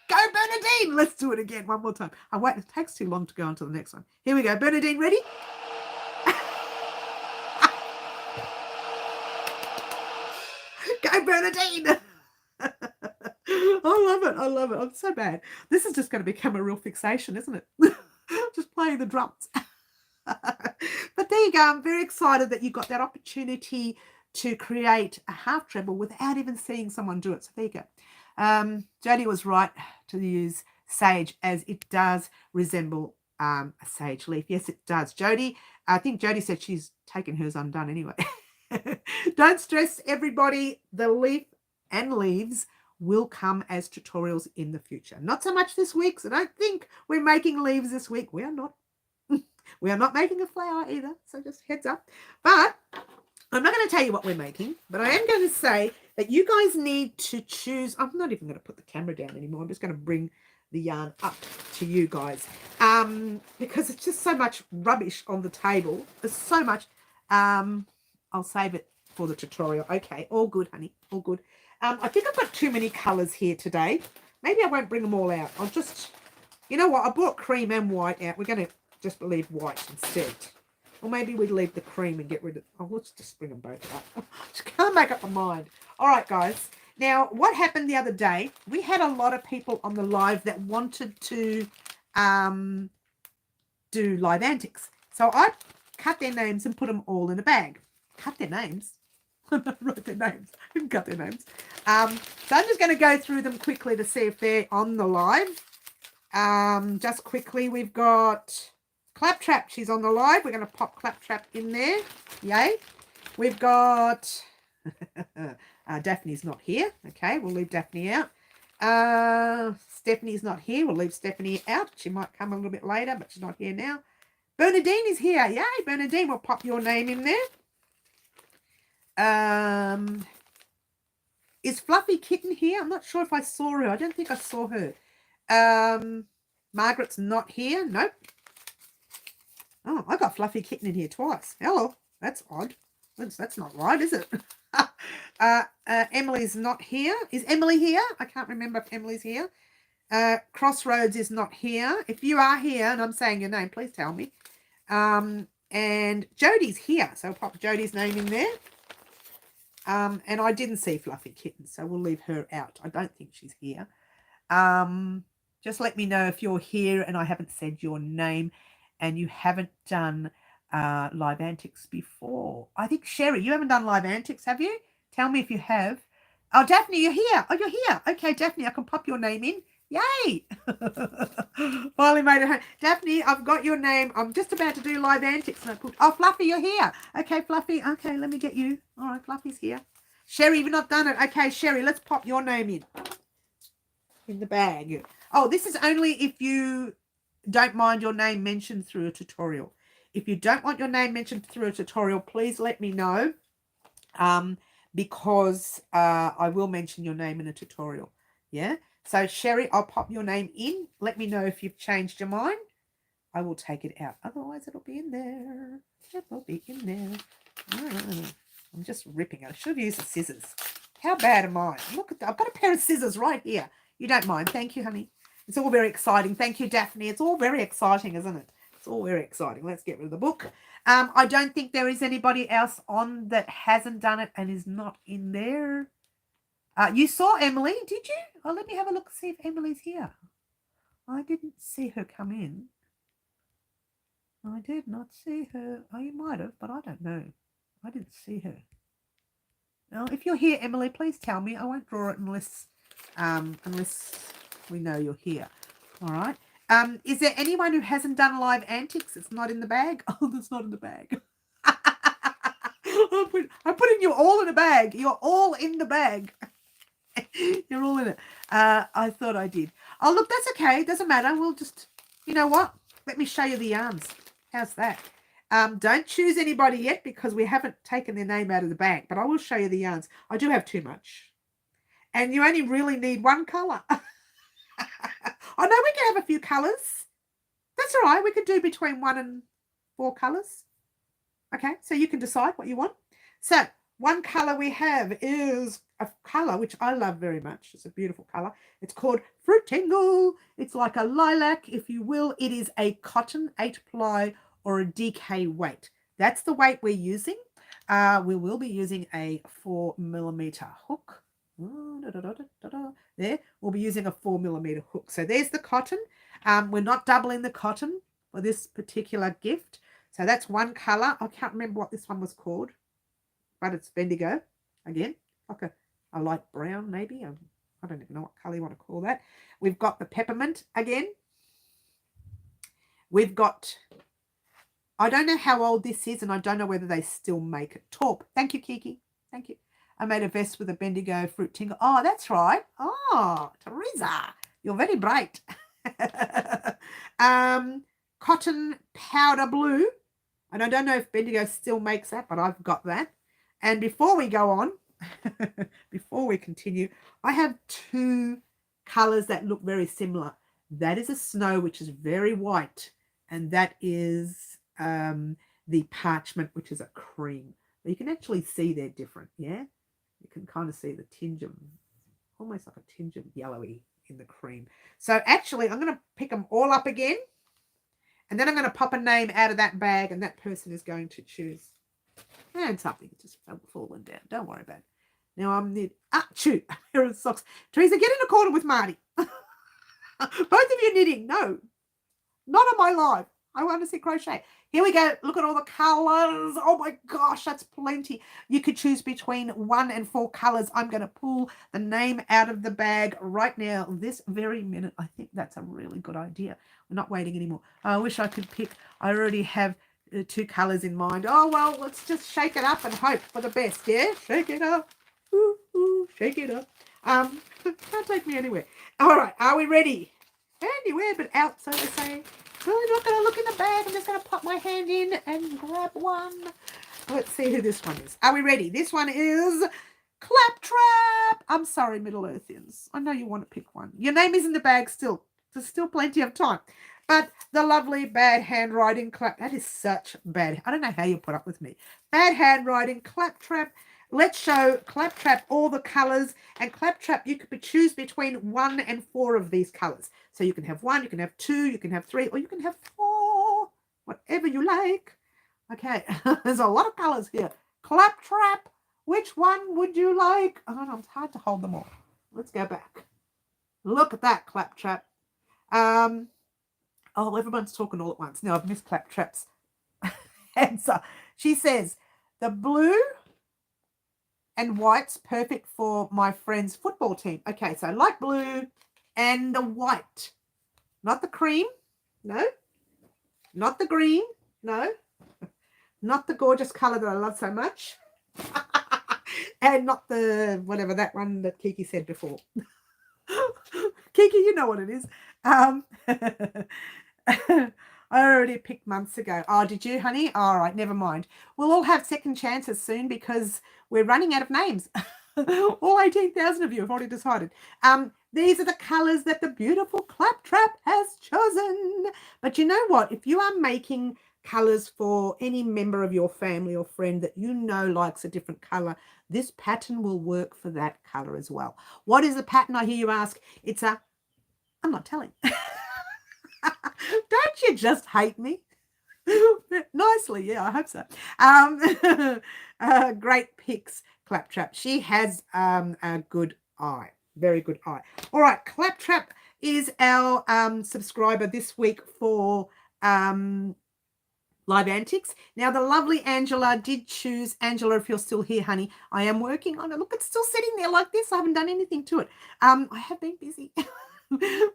Speaker 1: Go, Bernadine. Let's do it again one more time. Oh, wait, it takes too long to go on to the next one. Here we go. Bernadine, ready? Go, Bernadine. I love it. I love it. I'm so bad. This is just going to become a real fixation, isn't it? Just playing the drums. But there you go. I'm very excited that you got that opportunity to create a half treble without even seeing someone do it. So there you go. Jodie was right to use sage, as it does resemble a sage leaf. Yes, it does. Jodie, I think Jodie said she's taken hers undone anyway. Don't stress, everybody. The leaf and leaves will come as tutorials in the future. Not so much this week, so don't think we're making leaves this week. We are not. We are not making a flower either, so just heads up. But I'm not going to tell you what we're making, but I am going to say that you guys need to choose. I'm not even going to put the camera down anymore. I'm just going to bring the yarn up to you guys, because it's just so much rubbish on the table. There's so much. I'll save it for the tutorial. Okay, all good, honey, all good. I think I've got too many colours here today. Maybe I won't bring them all out. I'll just, you know what, I brought cream and white out. We're going to just leave white instead. Or maybe we leave the cream and get rid of, oh, let's just bring them both up. Just can't make up my mind. All right, guys. Now, what happened the other day, we had a lot of people on the live that wanted to do live antics. So I cut their names and put them all in a bag. Cut their names. Wrote their names. I didn't cut their names. So I'm just going to go through them quickly to see if they're on the live. Just quickly, we've got Claptrap. She's on the live. We're going to pop Claptrap in there. Yay. We've got Daphne's not here. Okay, we'll leave Daphne out. Stephanie's not here. We'll leave Stephanie out. She might come a little bit later, but she's not here now. Bernadine is here. Yay, Bernadine. We'll pop your name in there. Is Fluffy Kitten here? I'm not sure if I saw her. I don't think I saw her. Margaret's not here. Nope. Oh, I got Fluffy Kitten in here twice. Hello. That's odd. That's not right, is it? Emily's not here. Is Emily here? I can't remember if Emily's here. Crossroads is not here. If you are here and I'm saying your name, please tell me. And Jodie's here. So I'll pop Jodie's name in there. And I didn't see Fluffy Kitten, so we'll leave her out. I don't think she's here. Just let me know if you're here and I haven't said your name and you haven't done live antics before. I think, Sherry, you haven't done live antics, have you? Tell me if you have. Oh, Daphne, you're here. Oh, you're here. Okay, Daphne, I can pop your name in. Yay! Finally made it home. Daphne, I've got your name. I'm just about to do live antics. And I put, oh, Fluffy, you're here. Okay, Fluffy. Okay, let me get you. All right, Fluffy's here. Sherry, you've not done it. Okay, Sherry, let's pop your name in the bag. Oh, this is only if you don't mind your name mentioned through a tutorial. If you don't want your name mentioned through a tutorial, please let me know. Because I will mention your name in a tutorial. Yeah. So, Sherry, I'll pop your name in. Let me know if you've changed your mind. I will take it out. Otherwise, it'll be in there. It will be in there. I'm just ripping it. I should have used the scissors. How bad am I? Look at that. I've got a pair of scissors right here. You don't mind. Thank you, honey. It's all very exciting. Thank you, Daphne. It's all very exciting, isn't it? It's all very exciting. Let's get rid of the book. I don't think there is anybody else on that hasn't done it and is not in there. You saw Emily, did you? Oh, let me have a look, see if Emily's here. I didn't see her come in. I did not see her. Oh, you might have, but I don't know. I didn't see her. Now, if you're here, Emily, please tell me. I won't draw it unless we know you're here. All right. Is there anyone who hasn't done live antics? It's not in the bag. Oh, that's not in the bag. I'm putting you all in a bag. You're all in the bag. You're all in it. I thought I did. Oh, look, that's okay. It doesn't matter. We'll just, you know what? Let me show you the yarns. How's that? Don't choose anybody yet because we haven't taken their name out of the bag, but I will show you the yarns. I do have too much. And you only really need one colour. I know we can have a few colours. That's all right. We could do between 1 and 4 colours. Okay, so you can decide what you want. So one colour we have is a colour which I love very much. It's a beautiful colour. It's called Fruit Tingle. It's like a lilac, if you will. It is a cotton 8-ply or a DK weight. That's the weight we're using. We will be using a 4mm hook. There, we'll be using a 4mm hook. So there's the cotton. We're not doubling the cotton for this particular gift. So that's one colour. I can't remember what this one was called, but it's Bendigo again, like a light brown maybe. I don't even know what colour you want to call that. We've got the peppermint again. We've got, I don't know how old this is, and I don't know whether they still make it. Taupe. Thank you, Kiki. Thank you. I made a vest with a Bendigo fruit tingle. Oh, that's right. Oh, Teresa, you're very bright. Cotton powder blue. And I don't know if Bendigo still makes that, but I've got that. And before we go on, before we continue, I have 2 colours that look very similar. That is a snow, which is very white. And that is the parchment, which is a cream. You can actually see they're different, yeah? You can kind of see the tinge of, almost like a tinge of yellowy in the cream. So actually, I'm going to pick them all up again. And then I'm going to pop a name out of that bag, and that person is going to choose. And something just fallen down. Don't worry about it. Now I'm knit. Shoot. A pair of socks. Teresa, get in a corner with Marty. Both of you knitting. No. Not on my live. I want to see crochet. Here we go. Look at all the colors. Oh my gosh, that's plenty. You could choose between 1 and 4 colors. I'm going to pull the name out of the bag right now, this very minute. I think that's a really good idea. We're not waiting anymore. I wish I could pick. I already have 2 colors in mind. Oh, well, let's just shake it up and hope for the best. Yeah, shake it up. Ooh, ooh, shake it up. Can't take me anywhere. All right, are we ready? Anywhere but out, so to say. So I'm not going to look in the bag. I'm just going to pop my hand in and grab one. Let's see who this one is. Are we ready? This one is Claptrap. I'm sorry, Middle Earthians. I know you want to pick one. Your name is in the bag still. There's still plenty of time. But the lovely bad handwriting Clap. That is such bad. I don't know how you put up with me. Bad handwriting Claptrap. Let's show Claptrap all the colors. And Claptrap, you could choose between 1 and 4 of these colors. So you can have 1, you can have 2, you can have 3, or you can have 4. Whatever you like. Okay, there's a lot of colors here. Claptrap, which one would you like? I don't know, it's hard to hold them all. Let's go back. Look at that Claptrap. Oh, everyone's talking all at once. Now I've missed Claptrap's answer. She says, the blue and white's perfect for my friend's football team. Okay, so light blue and the white. Not the cream. No. Not the green. No. Not the gorgeous colour that I love so much. And not the, whatever, that one that Kiki said before. Kiki, you know what it is. I already picked months ago. Oh, did you, honey? All right, never mind. We'll all have second chances soon because we're running out of names. All 18,000 of you have already decided. These are the colours that the beautiful Claptrap has chosen. But you know what? If you are making colours for any member of your family or friend that you know likes a different colour, this pattern will work for that colour as well. What is the pattern, I hear you ask? It's a, I'm not telling. Don't you just hate me? Nicely, yeah, I hope so. Great picks, Claptrap. She has a good eye, very good eye. All right, Claptrap is our subscriber this week for Live Antics. Now, the lovely Angela did choose. Angela, if you're still here, honey, I am working on it. Look, it's still sitting there like this. I haven't done anything to it. I have been busy.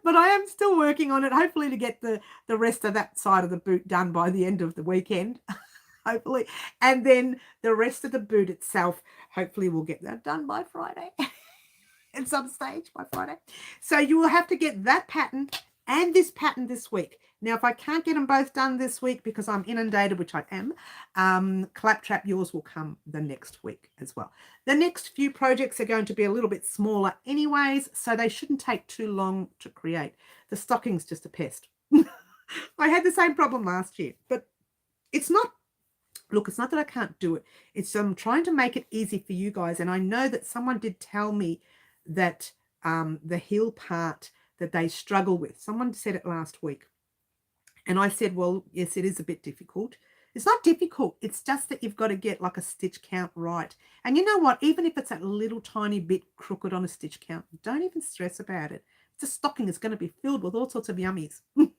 Speaker 1: But I am still working on it, hopefully to get the rest of that side of the boot done by the end of the weekend, hopefully. And then the rest of the boot itself, hopefully we'll get that done by Friday, at some stage by Friday. So you will have to get that pattern and this pattern this week. Now, if I can't get them both done this week because I'm inundated, which I am, Claptrap, yours will come the next week as well. The next few projects are going to be a little bit smaller anyways, so they shouldn't take too long to create. The stocking's just a pest. I had the same problem last year, but it's not, look, it's not that I can't do it. It's I'm trying to make it easy for you guys. And I know that someone did tell me that the heel part that they struggle with, someone said it last week. And I said, well, yes, it is a bit difficult. It's not difficult. It's just that you've got to get like a stitch count right. And you know what? Even if it's a little tiny bit crooked on a stitch count, don't even stress about it. It's a stocking. It's going to be filled with all sorts of yummies and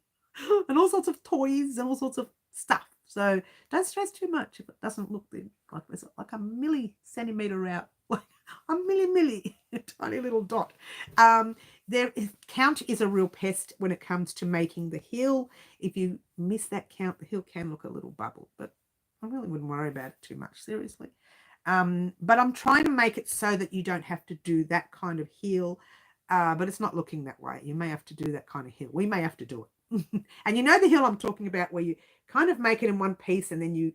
Speaker 1: all sorts of toys and all sorts of stuff. So don't stress too much if it doesn't look like there's like a milli-centimetre out, like a milli, a tiny little dot. Count is a real pest when it comes to making the heel. If you miss that count, the heel can look a little bubbled, but I really wouldn't worry about it too much, seriously. But I'm trying to make it so that you don't have to do that kind of heel, but it's not looking that way. You may have to do that kind of heel. We may have to do it. And you know the heel I'm talking about where you kind of make it in one piece and then you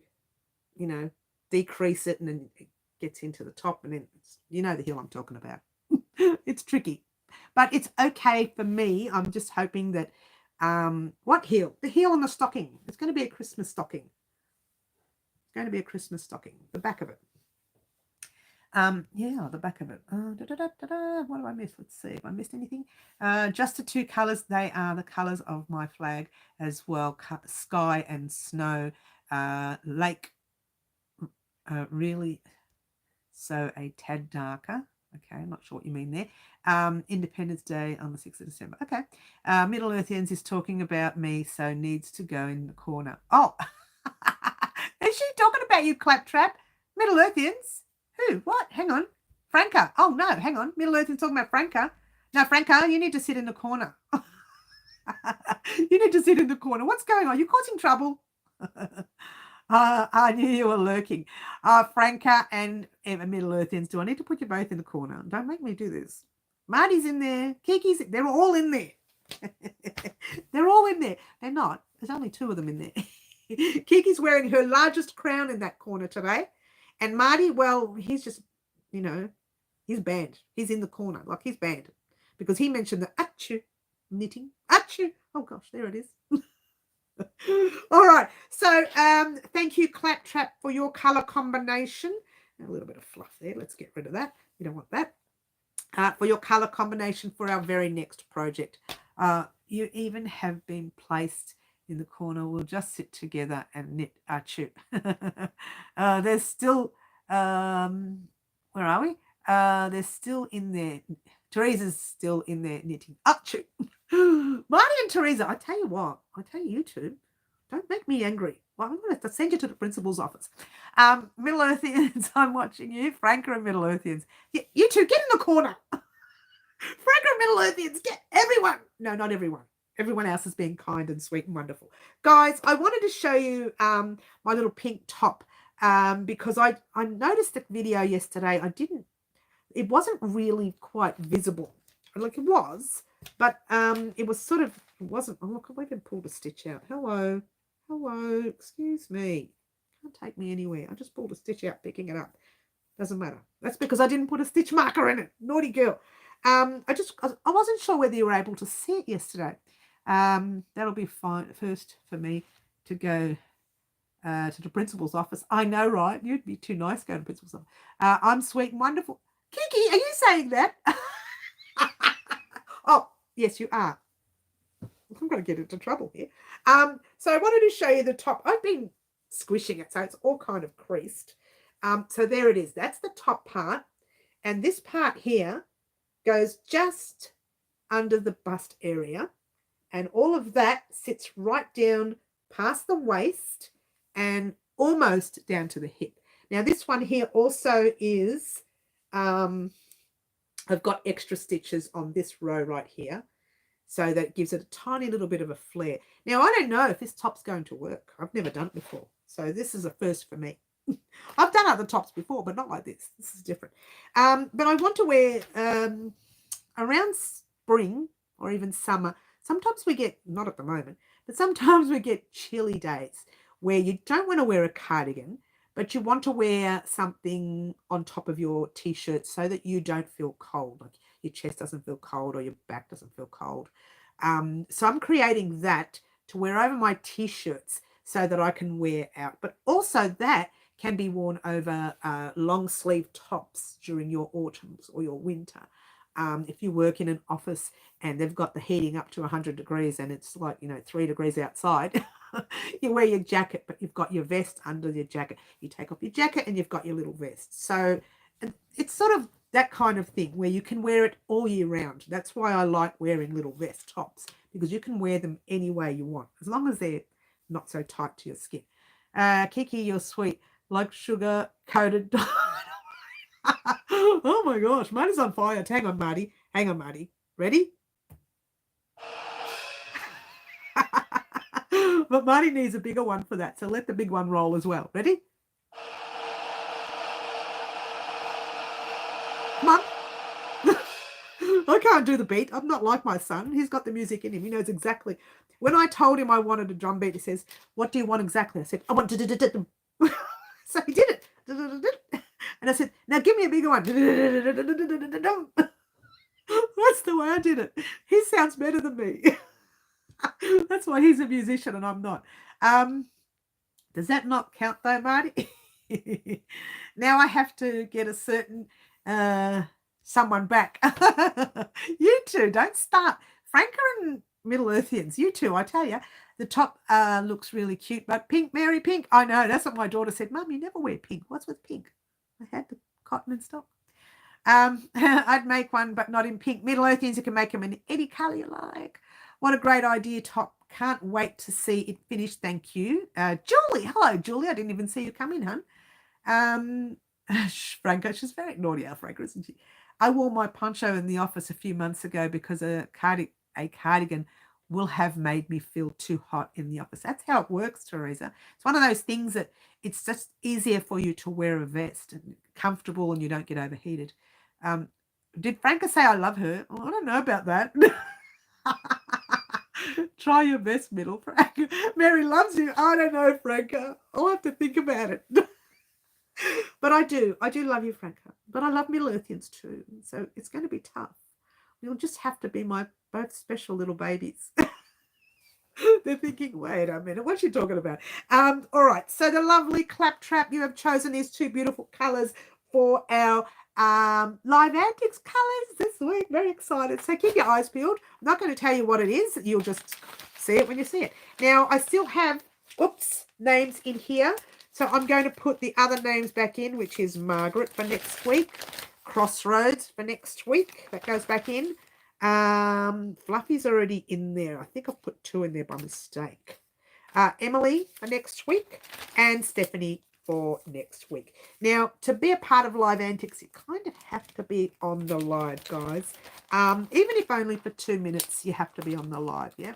Speaker 1: know, decrease it and then it gets into the top and then you know the heel I'm talking about. It's tricky. But it's okay for me. I'm just hoping that, what heel? The heel on the stocking. It's going to be a Christmas stocking. It's going to be a Christmas stocking, the back of it. Yeah, the back of it. What do I miss? Let's see if I missed anything. Just the two colours. They are the colours of my flag as well. Sky and snow. Lake, really, so a tad darker. Okay, I'm not sure what you mean there. Independence Day on the 6th of December. Okay. Middle Earthians is talking about me, so needs to go in the corner. Oh, is she talking about you, Claptrap? Middle Earthians? Who? What? Hang on. Franca. Oh, no, hang on. Middle Earthians talking about Franca. No, Franca, you need to sit in the corner. You need to sit in the corner. What's going on? You're causing trouble. I knew you were lurking. Franca and Middle Earthians, do I need to put you both in the corner? Don't make me do this. Marty's in there. Kiki's, they're all in there. They're all in there. They're not. There's only two of them in there. Kiki's wearing her largest crown in that corner today. And Marty, well, he's just, you know, he's banned. He's in the corner. Like, he's banned. Because he mentioned the achoo knitting. Achoo. Oh, gosh, there it is. All right. So thank you, Claptrap, for your colour combination. A little bit of fluff there. Let's get rid of that. You don't want that. For your colour combination for our very next project. You even have been placed in the corner. We'll just sit together and knit. Achoo. There's still, where are we? They're still in there. Teresa's still in there knitting. Achoo. Marty and Teresa, I tell you what, you two, don't make me angry. Well, I'm going to send you to the principal's office. Middle Earthians, I'm watching you. Franca and Middle Earthians. You two, get in the corner. Franca and Middle Earthians, get everyone. No, not everyone. Everyone else is being kind and sweet and wonderful. Guys, I wanted to show you my little pink top because I noticed the video yesterday. It wasn't really quite visible. Like, it was, but it was sort of, it wasn't. Oh, look, I even pulled a stitch out. Hello, excuse me. Can't take me anywhere. I just pulled a stitch out, picking it up. Doesn't matter. That's because I didn't put a stitch marker in it. Naughty girl. I wasn't sure whether you were able to see it yesterday. That'll be fine. First for me to go to the principal's office. I know, right? You'd be too nice going to the principal's office. I'm sweet and wonderful. Kiki, are you saying that? Oh, yes, you are. I'm going to get into trouble here. So I wanted to show you the top. I've been squishing it, so it's all kind of creased. So there it is. That's the top part. And this part here goes just under the bust area. And all of that sits right down past the waist and almost down to the hip. Now, this one here also is... I've got extra stitches on this row right here. So that gives it a tiny little bit of a flare. Now, I don't know if this top's going to work. I've never done it before. So this is a first for me. I've done other tops before, but not like this. This is different. But I want to wear around spring or even summer. Sometimes we get, not at the moment, but sometimes we get chilly days where you don't want to wear a cardigan, but you want to wear something on top of your t-shirt so that you don't feel cold. Like your chest doesn't feel cold or your back doesn't feel cold. So I'm creating that to wear over my t-shirts so that I can wear out. But also that can be worn over long sleeve tops during your autumns or your winter. If you work in an office and they've got the heating up to 100 degrees and it's like, 3 degrees outside, you wear your jacket, but you've got your vest under your jacket. You take off your jacket and you've got your little vest. So it's sort of that kind of thing where you can wear it all year round. That's why I like wearing little vest tops, because you can wear them any way you want, as long as they're not so tight to your skin. Kiki, you're sweet, like sugar coated. Oh my gosh, Marty's on fire. Hang on, Marty. Ready? But Marty needs a bigger one for that, so let the big one roll as well. Ready? Come on. I can't do the beat. I'm not like my son. He's got the music in him. He knows exactly. When I told him I wanted a drum beat, he says, "What do you want exactly?" I said, "I want to." So he did it. And I said, "Now give me a bigger one." That's the way I did it. He sounds better than me. That's why he's a musician and I'm not. Does that not count though, Marty? Now I have to get a certain someone back. You two, don't start. Franca and Middle Earthians, you two, I tell you, the top looks really cute, but pink, Mary, pink. I know, that's what my daughter said. Mum, you never wear pink. What's with pink? I had the cotton and stock. I'd make one, but not in pink. Middle Earthians, you can make them in any colour you like. What a great idea, top. Can't wait to see it finished. Thank you. Julie, hello, Julie. I didn't even see you come in, hun. Franco, she's very naughty, our Franco, isn't she? I wore my poncho in the office a few months ago because a cardigan will have made me feel too hot in the office. That's how it works, Teresa. It's one of those things that it's just easier for you to wear a vest and comfortable and you don't get overheated. Did Franca say I love her? Oh, I don't know about that. Try your best, Middle. Franca. Mary loves you. I don't know, Franca. I'll have to think about it. But I do love you, Franca. But I love Middle Earthians too. So it's going to be tough. You'll just have to be my both special little babies. They're thinking, wait a minute, what's she talking about? All right, so the lovely Claptrap, you have chosen these two beautiful colours for our Live Antics colours this week. Very excited. So keep your eyes peeled. I'm not going to tell you what it is. You'll just see it when you see it. Now, I still have, names in here. So I'm going to put the other names back in, which is Margaret for next week. Crossroads for next week. That goes back in. Fluffy's already in there. I think I've put 2 in there by mistake. Emily for next week and Stephanie for next week. Now, to be a part of Live Antics, you kind of have to be on the live, guys. Even if only for 2 minutes, you have to be on the live, yeah?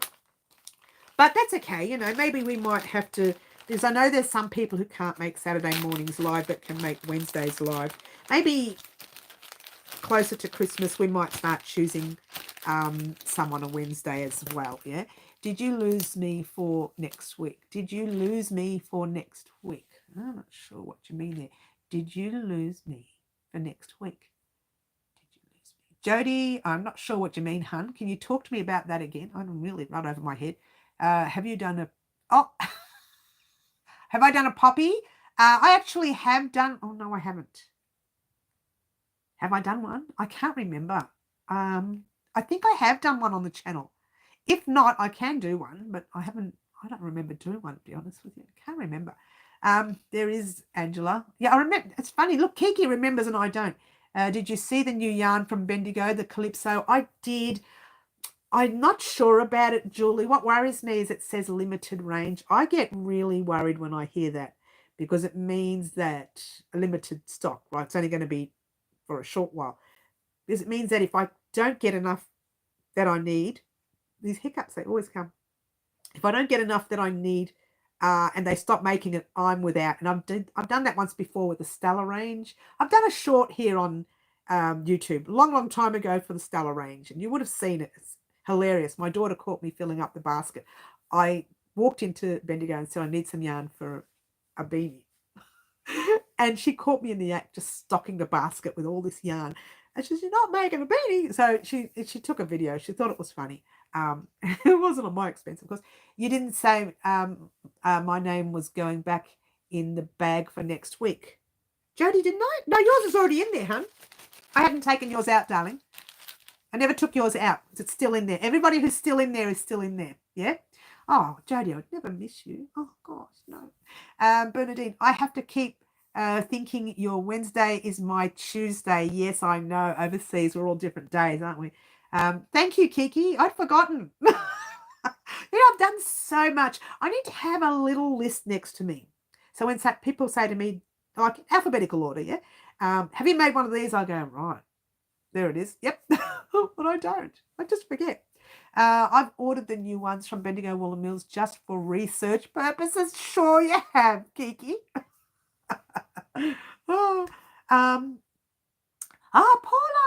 Speaker 1: But that's okay, you know, maybe we might have to, because I know there's some people who can't make Saturday mornings live but can make Wednesdays live. Maybe closer to Christmas, we might start choosing someone on Wednesday as well, yeah? Did you lose me for next week? Did you lose me for next week? I'm not sure what you mean there. Did you lose me for next week? Did you lose me? Jody, I'm not sure what you mean, hun. Can you talk to me about that again? I'm really right over my head. Have you done a... Oh, have I done a poppy? I actually have done... Oh, no, I haven't. Have I done one? I can't remember. I think I have done one on the channel. If not, I can do one, but I don't remember doing one, to be honest with you. I can't remember. There is Angela. Yeah, I remember. It's funny. Look, Kiki remembers and I don't. Did you see the new yarn from Bendigo, the Calypso? I did. I'm not sure about it, Julie. What worries me is it says limited range. I get really worried when I hear that because it means that a limited stock, right? It's only going to be for a short while. Because it means that if I don't get enough that I need, these hiccups, they always come. If I don't get enough that I need and they stop making it, I'm without. And I've done that once before with the Stella range. I've done a short here on YouTube a long time ago for the Stella range. And you would have seen it. It's hilarious. My daughter caught me filling up the basket. I walked into Bendigo and said, I need some yarn for a beanie. And she caught me in the act just stocking the basket with all this yarn. And she said, you're not making a beanie. So she took a video. She thought it was funny. It wasn't on my expense, of course. You didn't say my name was going back in the bag for next week. Jody, didn't I? No, yours is already in there, hun. I haven't taken yours out, darling. I never took yours out. It's still in there. Everybody who's still in there is still in there. Yeah? Oh, Jody, I would never miss you. Oh, gosh, no. Bernadine, I have to keep thinking your Wednesday is my Tuesday. Yes, I know. Overseas, we're all different days, aren't we? Thank you, Kiki. I'd forgotten. You know, I've done so much. I need to have a little list next to me. So when people say to me, like alphabetical order, yeah? Have you made one of these? I go, right. There it is. Yep. But I don't. I just forget. I've ordered the new ones from Bendigo Wool and Mills just for research purposes. Sure you have, Kiki.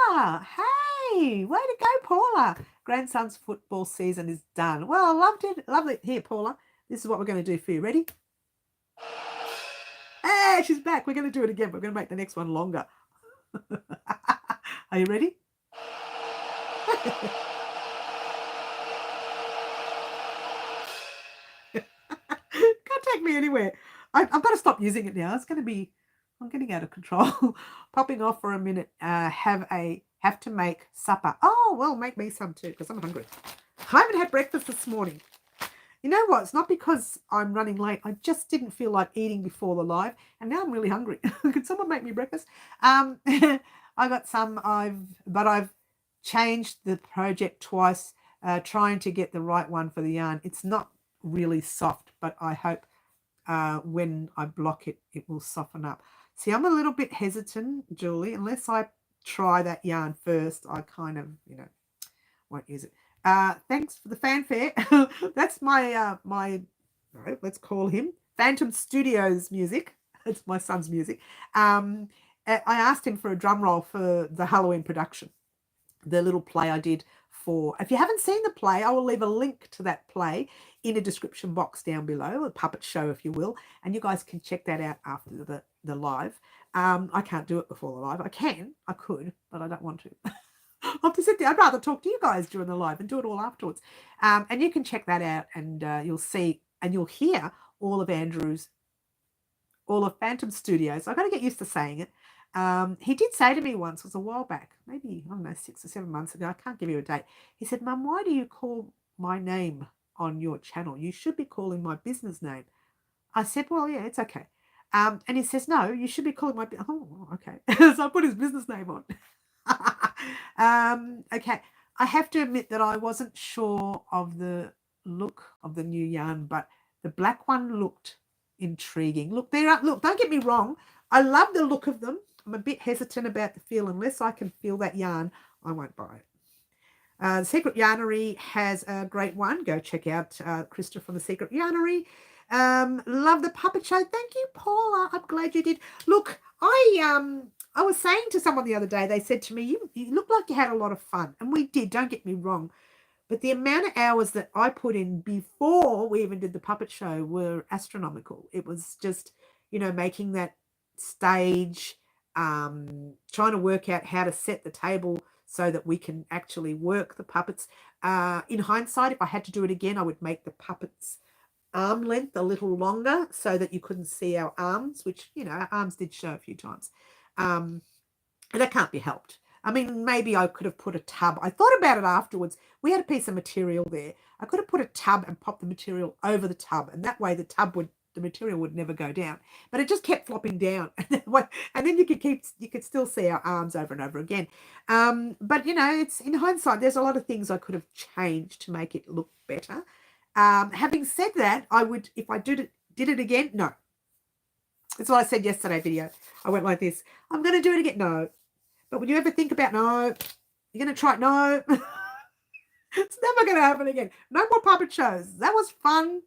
Speaker 1: Paula. Hey, way to go, Paula. Grandson's football season is done. Well, I loved it. Lovely. Here, Paula. This is what we're going to do for you. Ready? Hey, she's back. We're going to do it again. We're going to make the next one longer. Are you ready? Can't take me anywhere. I've got to stop using it now. I'm getting out of control. Popping off for a minute. Have to make supper. Oh, well, make me some too because I'm hungry. I haven't had breakfast this morning. You know what? It's not because I'm running late. I just didn't feel like eating before the live, and now I'm really hungry. Could someone make me breakfast? I got some. I've changed the project twice, trying to get the right one for the yarn. It's not really soft, but I hope when I block it, it will soften up. See, I'm a little bit hesitant, Julie, unless I try that yarn first. I kind of, won't use it. Thanks for the fanfare. That's my let's call him Phantom Studios music. It's my son's music. I asked him for a drum roll for the Halloween production, the little play I did for. If you haven't seen the play, I will leave a link to that play in a description box down below, a puppet show, if you will, and you guys can check that out after the live. I can't do it before the live. I could, but I don't want to. I'll have to sit there. I'd rather talk to you guys during the live and do it all afterwards. And you can check that out, and you'll see and you'll hear all of Phantom Studios. I've got to get used to saying it. He did say to me once, it was a while back, maybe, I don't know, 6 or 7 months ago. I can't give you a date. He said, Mum, why do you call my name on your channel? You should be calling my business name. I said, well, yeah, it's okay. And he says, no, you should be calling okay. So I put his business name on. Okay. I have to admit that I wasn't sure of the look of the new yarn, but the black one looked intriguing. Look, don't get me wrong. I love the look of them. I'm a bit hesitant about the feel. Unless I can feel that yarn, I won't buy it. The Secret Yarnery has a great one. Go check out Krista from the Secret Yarnery. Love the puppet show. Thank you, Paula. I'm glad you did. Look, I was saying to someone the other day, they said to me, you look like you had a lot of fun. And we did, don't get me wrong. But the amount of hours that I put in before we even did the puppet show were astronomical. It was just, making that stage, trying to work out how to set the table so that we can actually work the puppets. In hindsight, if I had to do it again, I would make the puppets arm length a little longer so that you couldn't see our arms, which, our arms did show a few times. And that can't be helped. I mean, maybe I could have put a tub. I thought about it afterwards. We had a piece of material there. I could have put a tub and popped the material over the tub, and that way the material would never go down. But it just kept flopping down, and then you could still see our arms over and over again. But it's in hindsight. There's a lot of things I could have changed to make it look better. Having said that, I would, if I did it again, no. That's what I said yesterday video. I went like this. I'm going to do it again. No. But would you ever think about, no, you're going to try it? No. It's never going to happen again. No more puppet shows. That was fun.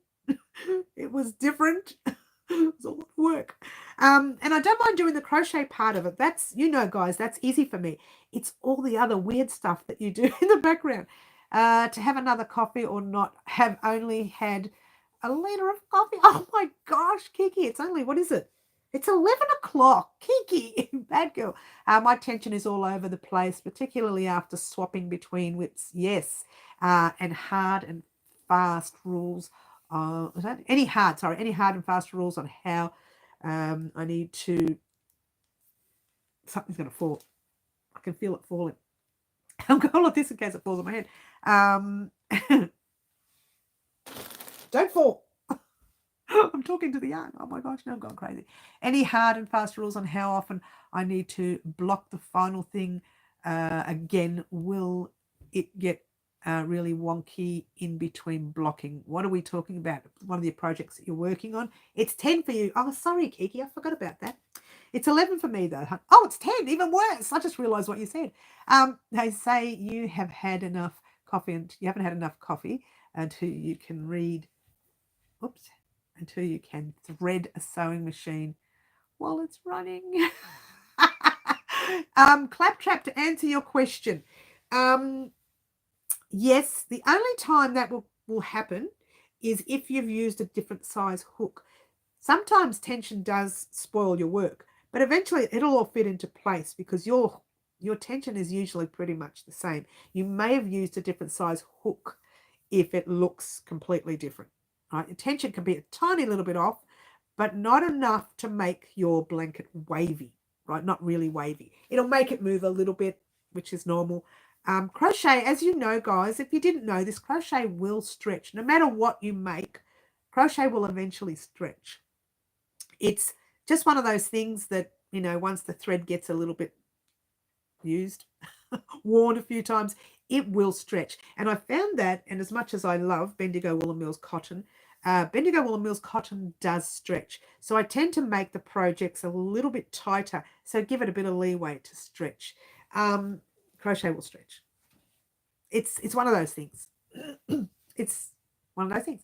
Speaker 1: It was different. It was a lot of work. And I don't mind doing the crochet part of it. That's, guys, that's easy for me. It's all the other weird stuff that you do in the background. To have another coffee or not, have only had a liter of coffee. Oh my gosh, Kiki, it's only, what is it? It's 11 o'clock. Kiki, bad girl. My tension is all over the place, particularly after swapping between whips. Yes. And hard and fast rules. Any hard and fast rules on how I need to, something's going to fall. I can feel it falling. I'm going all of this in case it falls on my head. Don't fall. I'm talking to the yarn. Oh my gosh, now I'm going crazy. Any hard and fast rules on how often I need to block the final thing? Again, will it get really wonky in between blocking? What are we talking about? One of the projects that you're working on. It's 10 for you. Oh, sorry, Kiki. I forgot about that. It's 11 for me, though. Oh, it's 10. Even worse. I just realized what you said. They say you have had enough coffee and you haven't had enough coffee until you can read. Oops. Until you can thread a sewing machine while it's running. Claptrap, to answer your question. Yes, the only time that will happen is if you've used a different size hook. Sometimes tension does spoil your work, but eventually it'll all fit into place because your tension is usually pretty much the same. You may have used a different size hook if it looks completely different. Right? Your tension can be a tiny little bit off, but not enough to make your blanket wavy, right? Not really wavy. It'll make it move a little bit, which is normal. Crochet, as you know, guys, if you didn't know this, crochet will stretch. No matter what you make, crochet will eventually stretch. It's just one of those things that, you know, once the thread gets a little bit used, worn a few times, it will stretch. And I found that, and as much as I love Bendigo Wool and Mills cotton, Bendigo Wool and Mills cotton does stretch. So I tend to make the projects a little bit tighter, so give it a bit of leeway to stretch. Crochet will stretch. It's one of those things. It's one of those things.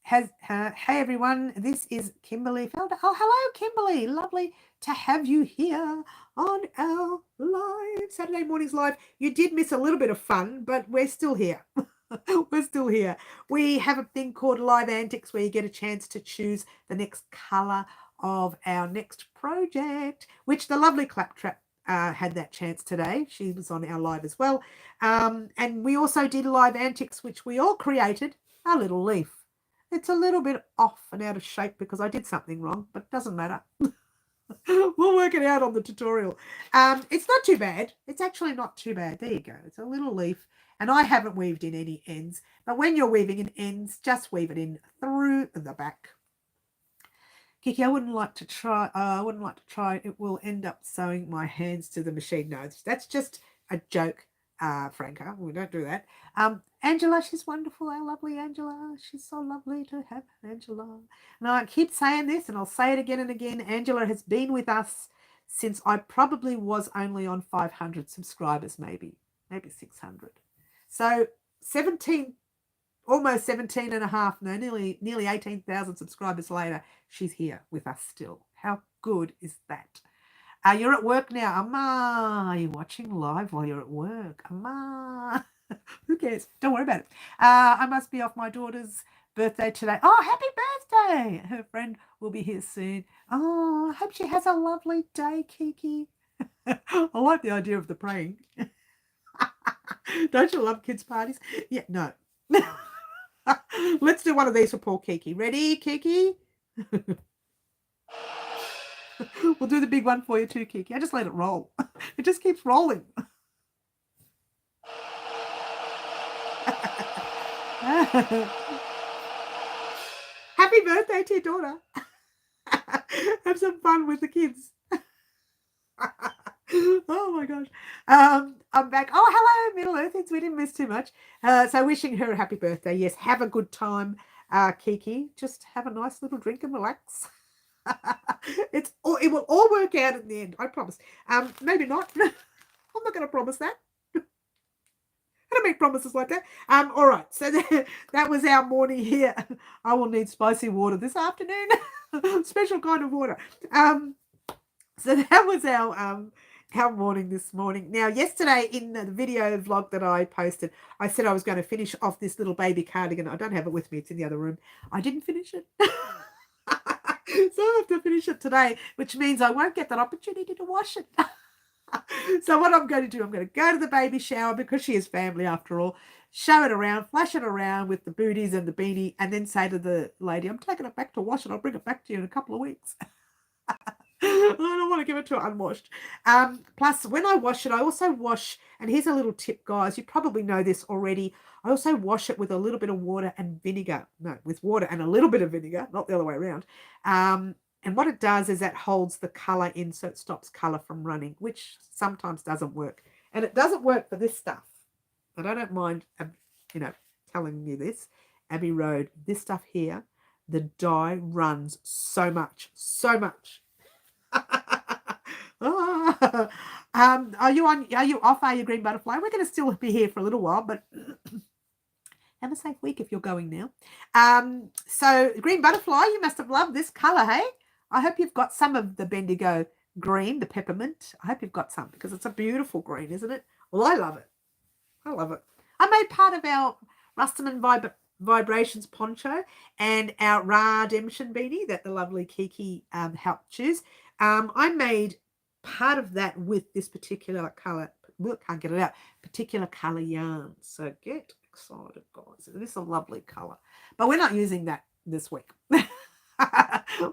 Speaker 1: Hey everyone, this is Kimberly Felder. Oh, hello, Kimberly. Lovely to have you here on our live Saturday mornings live. You did miss a little bit of fun, but we're still here. We're still here. We have a thing called Live Antics where you get a chance to choose the next color of our next project, which the lovely Claptrap had that chance today. She was on our live as well. And we also did Live Antics, which we all created a little leaf. It's a little bit off and out of shape because I did something wrong, but it doesn't matter. We'll work it out on the tutorial. It's not too bad. It's actually not too bad. There you go. It's a little leaf. And I haven't weaved in any ends. But when you're weaving in ends, just weave it in through the back. Kiki, I wouldn't like to try. It will end up sewing my hands to the machine. No, that's just a joke, Franca. We don't do that. Angela, she's wonderful. Our lovely Angela. She's so lovely to have Angela. And I keep saying this, and I'll say it again and again. Angela has been with us since I probably was only on 500 subscribers, maybe 600. So 17, almost 17 and a half, no, nearly 18,000 subscribers later, she's here with us still. How good is that? You're at work now. Amma, are you watching live while you're at work? Amma. Who cares? Don't worry about it. I must be off my daughter's birthday today. Oh, happy birthday. Her friend will be here soon. Oh, I hope she has a lovely day, Kiki. I like the idea of the praying. Don't you love kids' parties? Yeah, no. Let's do one of these for poor Kiki. Ready, Kiki? We'll do the big one for you too, Kiki. I just let it roll. It just keeps rolling. Happy birthday to your daughter. Have some fun with the kids. Oh my gosh. I'm back. Oh, hello, Middle Earthers. We didn't miss too much. So wishing her a happy birthday. Yes, have a good time, Kiki. Just have a nice little drink and relax. It will all work out in the end, I promise. Maybe not. I'm not going to promise that. I don't make promises like that. All right, so that was our morning here. I will need spicy water this afternoon. Special kind of water. So that was our morning this morning. Now, yesterday in the video vlog that I posted, I said I was going to finish off this little baby cardigan. I don't have it with me. It's in the other room. I didn't finish it. So I have to finish it today, which means I won't get that opportunity to wash it. So what I'm going to do, I'm going to go to the baby shower because she is family after all, show it around, flash it around with the booties and the beanie, and then say to the lady, I'm taking it back to wash it. I'll bring it back to you in a couple of weeks. I don't want to give it to her unwashed. Plus, when I wash it, I also wash, and here's a little tip, guys. You probably know this already. I also wash it with a little bit of water and vinegar. No, with water and a little bit of vinegar, not the other way around. And what it does is that holds the colour in so it stops colour from running, which sometimes doesn't work. And it doesn't work for this stuff. But I don't mind, telling you this. Abbey Road, this stuff here, the dye runs so much. Are you off? Are you Green Butterfly? We're going to still be here for a little while, but have a safe week if you're going now. So Green Butterfly, you must have loved this colour, hey? I hope you've got some of the Bendigo green, the peppermint. I hope you've got some because it's a beautiful green, isn't it? Well, I love it. I made part of our Rusterman Vibrations poncho and our Redemption beanie that the lovely Kiki helped choose. I made part of that with this particular colour. Look, can't get it out. Particular colour yarn. So get excited, guys. This is a lovely colour. But we're not using that this week.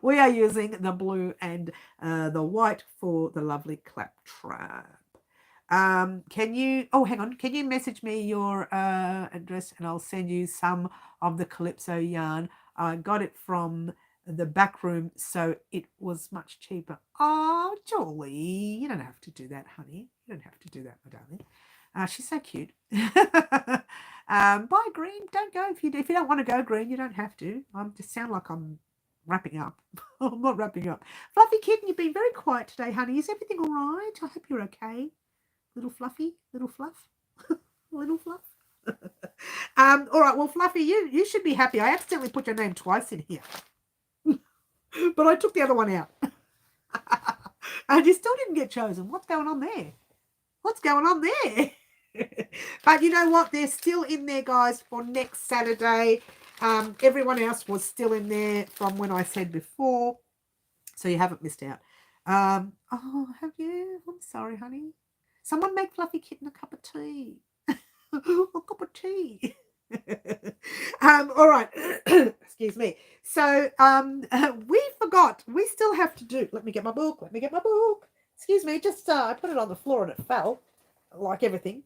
Speaker 1: We are using the blue and the white for the lovely claptrap. Can you, oh, hang on, can you message me your address and I'll send you some of the Calypso yarn. I got it from the back room, so it was much cheaper. Oh, Julie, you don't have to do that, honey. You don't have to do that, my darling. She's so cute. Bye, Green. Don't go if you don't want to go, Green. You don't have to. I just sound like I'm wrapping up. I'm not wrapping up. Fluffy kitten, you've been very quiet today, honey. Is everything all right? I hope you're okay. Little Fluffy, little Fluff, little Fluff. All right. Well, Fluffy, you should be happy. I accidentally put your name twice in here, but I took the other one out, and you still didn't get chosen. What's going on there? What's going on there? But you know what? They're still in there, guys, for next Saturday. Everyone else was still in there from when I said before, so you haven't missed out. Oh, have you? I'm sorry, honey. Someone make Fluffy Kitten a cup of tea. A cup of tea. All right. Excuse me. So we forgot. We still have to do. Let me get my book. Let me get my book. Excuse me. Just I put it on the floor and it fell, like everything.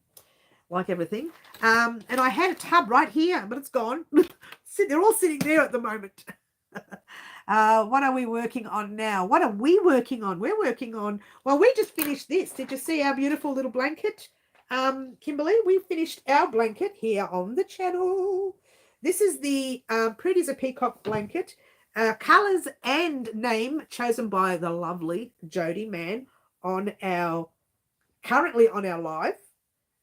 Speaker 1: Like everything. And I had a tub right here, but it's gone. They're all sitting there at the moment. What are we working on now? What are we working on? We're working on, well, we just finished this. Did you see our beautiful little blanket? Kimberly, we finished our blanket here on the channel. This is the Pretty as a Peacock blanket. Colours and name chosen by the lovely Jody Mann currently on our live.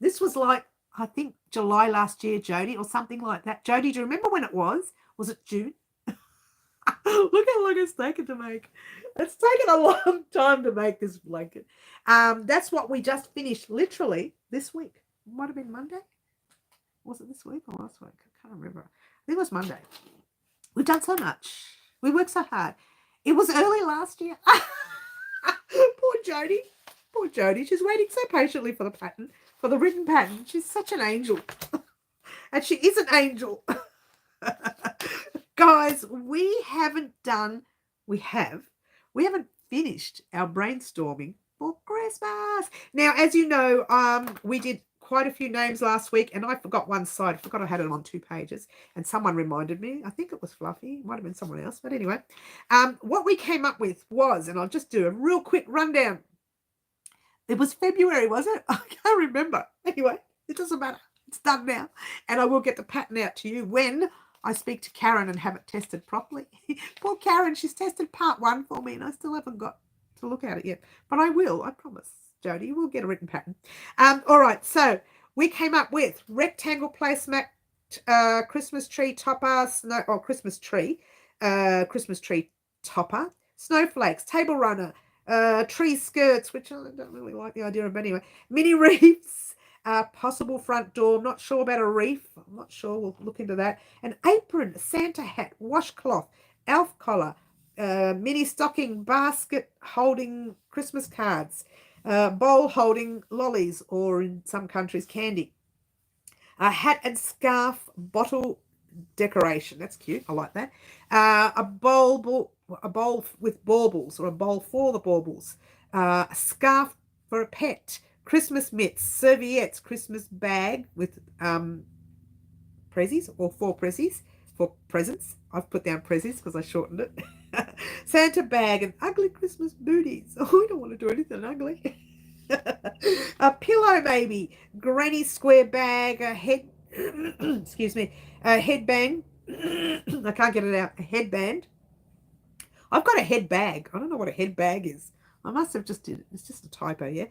Speaker 1: This was like, I think, July last year, Jody, or something like that. Jody, do you remember when it was? Was it June? Look how long it's taken to make. It's taken a long time to make this blanket. That's what we just finished literally this week. Might have been Monday. Was it this week or last week? I can't remember. I think it was Monday. We've done so much. We worked so hard. It was early last year. Poor Jody. Poor Jody. She's waiting so patiently for the pattern, for the written pattern. She's such an angel. And she is an angel. Guys, we haven't finished our brainstorming for Christmas. Now, as you know, we did quite a few names last week, and I forgot one side. I forgot I had it on 2 pages, and someone reminded me. I think it was Fluffy. It might have been someone else, but anyway. What we came up with was, and I'll just do a real quick rundown. It was February, was it? I can't remember. Anyway, it doesn't matter. It's done now, and I will get the pattern out to you when I speak to Karen and have it tested properly. Poor Karen, she's tested part 1 for me, and I still haven't got to look at it yet. But I will, I promise. Jody, we'll get a written pattern. All right, so we came up with rectangle placemat, Christmas tree topper, Christmas tree topper, snowflakes, table runner, tree skirts, which I don't really like the idea of, but anyway, mini wreaths, possible front door. I'm not sure about a wreath. I'm not sure. We'll look into that. An apron, Santa hat, washcloth, elf collar, mini stocking, basket holding Christmas cards, bowl holding lollies, or in some countries, candy. A hat and scarf bottle decoration. That's cute. I like that. A bowl with baubles, or a bowl for the baubles. A scarf for a pet. Christmas mitts, serviettes, Christmas bag with prezzies, or 4 prezzies for presents. I've put down prezzies because I shortened it. Santa bag and ugly Christmas booties. Oh, I don't want to do anything ugly. A pillow maybe, granny square bag, a head, excuse me, a headband. I can't get it out. A headband. I've got a head bag. I don't know what a head bag is. I must have just did it. It's just a typo, yeah.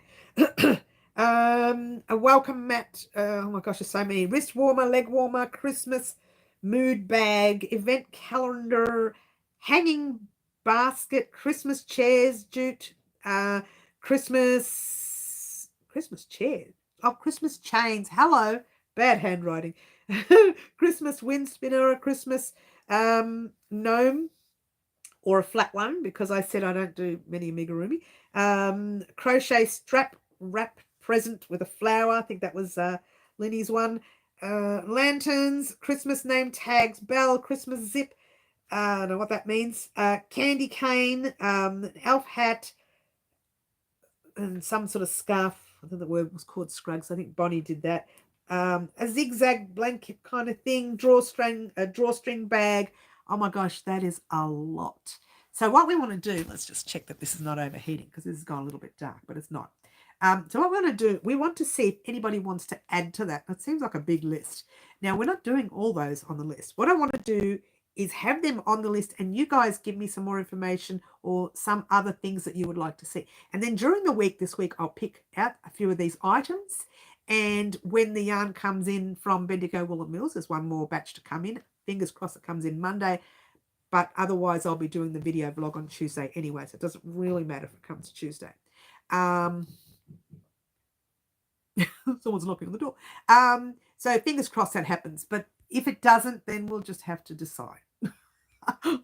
Speaker 1: A welcome mat. Oh my gosh, there's so many. Wrist warmer, leg warmer, Christmas mood bag, event calendar, hanging basket, Christmas chairs, jute, Christmas chairs. Oh, Christmas chains. Hello, bad handwriting. Christmas wind spinner, a Christmas gnome, or a flat one, because I said I don't do many amigurumi. Crochet strap wrap present with a flower. I think that was Linny's one. Lanterns, Christmas name tags, bell, Christmas zip, I don't know what that means. Candy cane, an elf hat, and some sort of scarf. I think the word was called scrugs. I think Bonnie did that. A zigzag blanket kind of thing, a drawstring bag. Oh my gosh, that is a lot. So what we want to do, let's just check that this is not overheating because this has gone a little bit dark, but it's not. So what we want to do, we want to see if anybody wants to add to that. It seems like a big list. Now, we're not doing all those on the list. What I want to do is have them on the list and you guys give me some more information or some other things that you would like to see. And then during the week, this week, I'll pick out a few of these items. And when the yarn comes in from Bendigo Wool Mills, there's one more batch to come in. Fingers crossed it comes in Monday. But otherwise, I'll be doing the video vlog on Tuesday anyway. So it doesn't really matter if it comes Tuesday. Someone's knocking on the door. So fingers crossed that happens. But if it doesn't, then we'll just have to decide.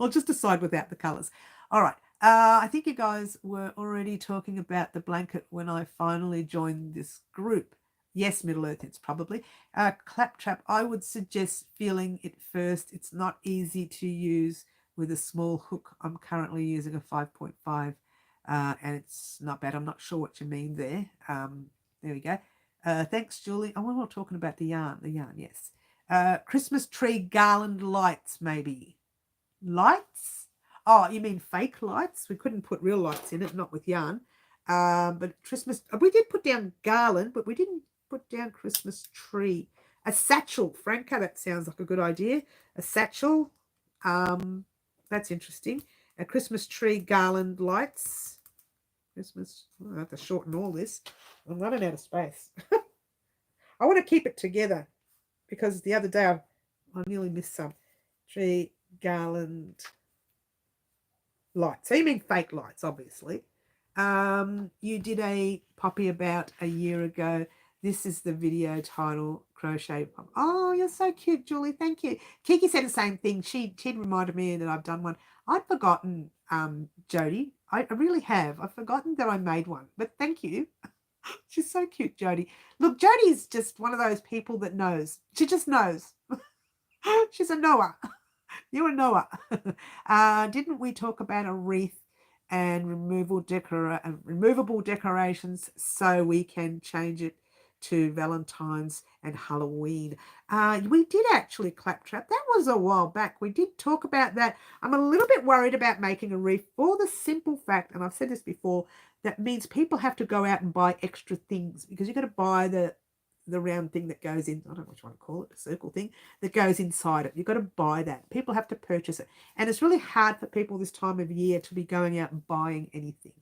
Speaker 1: I'll just decide without the colours. All right. I think you guys were already talking about the blanket when I finally joined this group. Yes, Middle Earth, it's probably. Claptrap, I would suggest feeling it first. It's not easy to use with a small hook. I'm currently using a 5.5 and it's not bad. I'm not sure what you mean there. There we go. Thanks, Julie. Oh, we're not talking about the yarn. The yarn, yes. Christmas tree garland lights, maybe. Lights? Oh, you mean fake lights? We couldn't put real lights in it, not with yarn. But Christmas, we did put down garland, but we didn't put down Christmas tree. A satchel, Franca, that sounds like a good idea. A satchel, that's interesting. A Christmas tree garland lights. Christmas, I have to shorten all this. I'm running out of space. I want to keep it together because the other day I nearly missed some. Tree garland lights. So you mean fake lights, obviously. You did a poppy about a year ago. This is the video title, Crochet Pop. Oh, you're so cute, Julie. Thank you. Kiki said the same thing. She'd reminded me that I've done one. I'd forgotten, Jody. I really have. I've forgotten that I made one. But thank you. She's so cute, Jody. Look, Jody's just one of those people that knows. She just knows. She's a knower. You're a knower. Didn't we talk about a wreath and removable decorations so we can change it to Valentine's and Halloween? We did actually, Claptrap. That was a while back. We did talk about that. I'm a little bit worried about making a wreath for the simple fact, and I've said this before, that means people have to go out and buy extra things because you've got to buy the round thing that goes in, I don't know what you want to call it, the circle thing that goes inside it. You've got to buy that. People have to purchase it. And it's really hard for people this time of year to be going out and buying anything.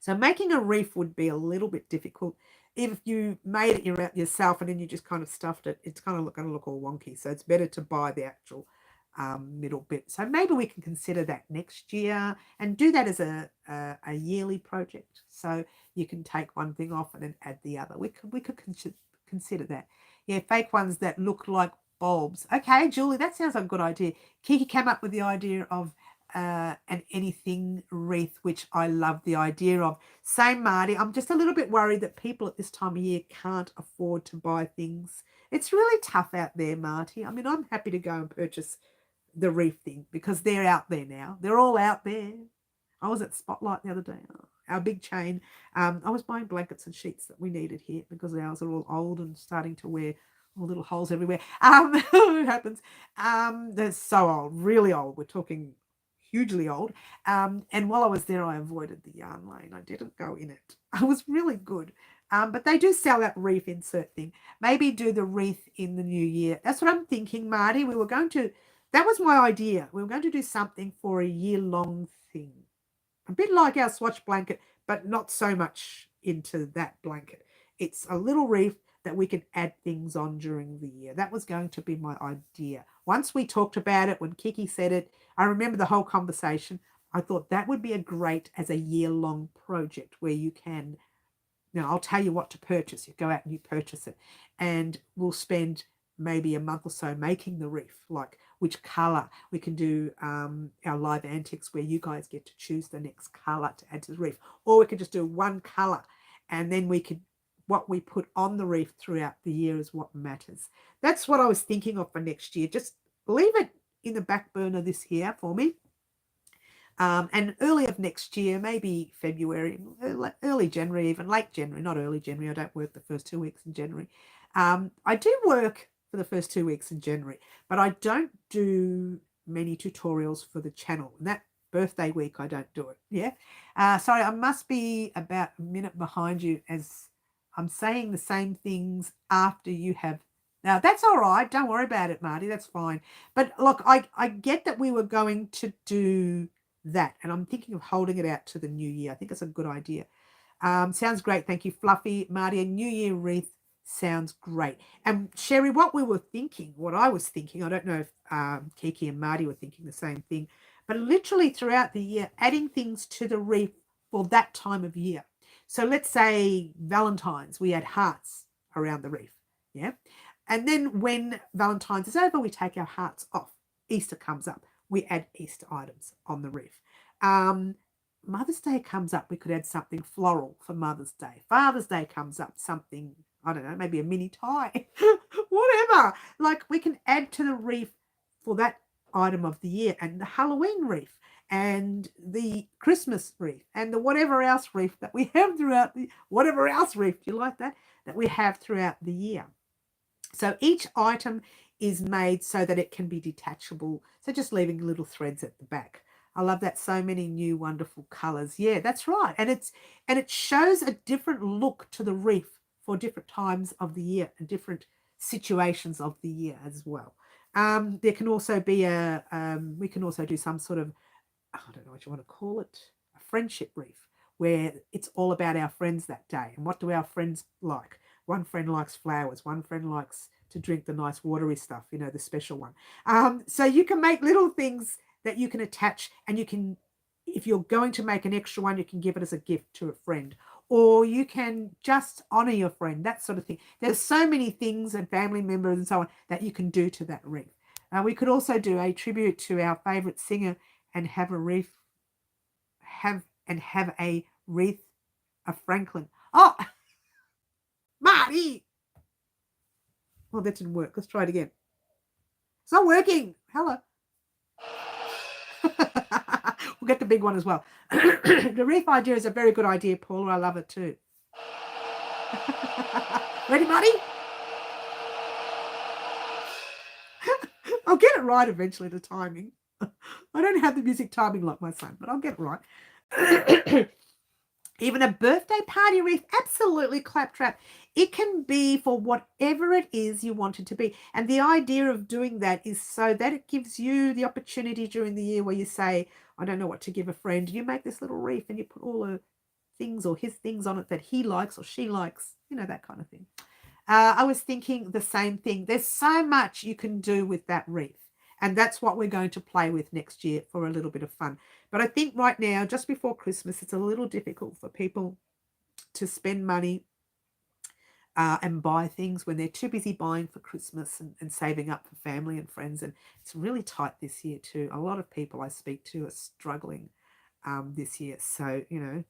Speaker 1: So making a wreath would be a little bit difficult. If you made it yourself and then you just kind of stuffed it, it's kind of going to look all wonky. So it's better to buy the actual middle bit. So maybe we can consider that next year and do that as a yearly project. So you can take one thing off and then add the other. We could consider that. Yeah, fake ones that look like bulbs. Okay, Julie, that sounds like a good idea. Kiki came up with the idea of an anything wreath, which I love the idea of. Same, Marty. I'm just a little bit worried that people at this time of year can't afford to buy things. It's really tough out there, Marty. I mean, I'm happy to go and purchase the wreath thing because they're out there now. They're all out there. I was at Spotlight the other day, our big chain. I was buying blankets and sheets that we needed here because ours are all old and starting to wear all little holes everywhere. It happens. They're so old, really old. We're talking hugely old. And while I was there, I avoided the yarn lane. I didn't go in it. It was really good. But they do sell that wreath insert thing. Maybe do the wreath in the new year. That's what I'm thinking, Marty. That was my idea. We were going to do something for a year-long thing. A bit like our swatch blanket, but not so much into that blanket. It's a little wreath that we can add things on during the year. That was going to be my idea. Once we talked about it, when Kiki said it, I remember the whole conversation. I thought that would be great as a year-long project where you can, I'll tell you what to purchase. You go out and you purchase it. And we'll spend maybe a month or so making the wreath, like which color. We can do our live antics where you guys get to choose the next color to add to the wreath, or we could just do one color and then what we put on the wreath throughout the year is what matters. That's what I was thinking of for next year. Just leave it in the back burner this year for me. And early of next year, maybe February, early January, even late January, not early January. I don't work the first 2 weeks in January. I do work for the first 2 weeks in January, but I don't do many tutorials for the channel. And that birthday week, I don't do it. Yeah. Sorry, I must be about a minute behind you as I'm saying the same things after you have. Now, that's all right. Don't worry about it, Marty. That's fine. But look, I get that we were going to do that, and I'm thinking of holding it out to the new year. I think it's a good idea. Sounds great. Thank you, Fluffy. Marty, a New Year wreath sounds great. And Sherry, what I was thinking, I don't know if Kiki and Marty were thinking the same thing, but literally throughout the year, adding things to the wreath for that time of year. So let's say Valentine's, we add hearts around the wreath. Yeah. And then when Valentine's is over, we take our hearts off. Easter comes up. We add Easter items on the wreath. Mother's Day comes up. We could add something floral for Mother's Day. Father's Day comes up, something, I don't know, maybe a mini tie. Whatever. Like we can add to the wreath for that item of the year, and the Halloween wreath and the Christmas wreath and the whatever else wreath that we have throughout the, whatever else wreath, do you like that we have throughout the year. So each item is made so that it can be detachable. So just leaving little threads at the back. I love that. So many new wonderful colors. Yeah, that's right. And it shows a different look to the wreath for different times of the year and different situations of the year as well. There can also be we can also do some sort of, I don't know what you want to call it, a friendship wreath, where it's all about our friends that day. And what do our friends like? One friend likes flowers. One friend likes to drink the nice watery stuff, you know, the special one. So you can make little things that you can attach, and you can, if you're going to make an extra one, you can give it as a gift to a friend, or you can just honor your friend, that sort of thing. There's so many things and family members and so on that you can do to that wreath. We could also do a tribute to our favorite singer and have a wreath, have a wreath of Franklin. Oh, Marty. Well, that didn't work. Let's try it again. It's not working. Hello. We'll get the big one as well. The wreath idea is a very good idea, Paula. I love it too. Ready, Marty? I'll get it right eventually, the timing. I don't have the music timing like my son, but I'll get it right. Even a birthday party wreath, absolutely claptrap. It can be for whatever it is you want it to be. And the idea of doing that is so that it gives you the opportunity during the year where you say, I don't know what to give a friend. You make this little wreath and you put all the things or his things on it that he likes or she likes, you know, that kind of thing. I was thinking the same thing. There's so much you can do with that wreath. And that's what we're going to play with next year for a little bit of fun. But I think right now, just before Christmas, it's a little difficult for people to spend money and buy things when they're too busy buying for Christmas and saving up for family and friends. And it's really tight this year too. A lot of people I speak to are struggling this year. So, you know,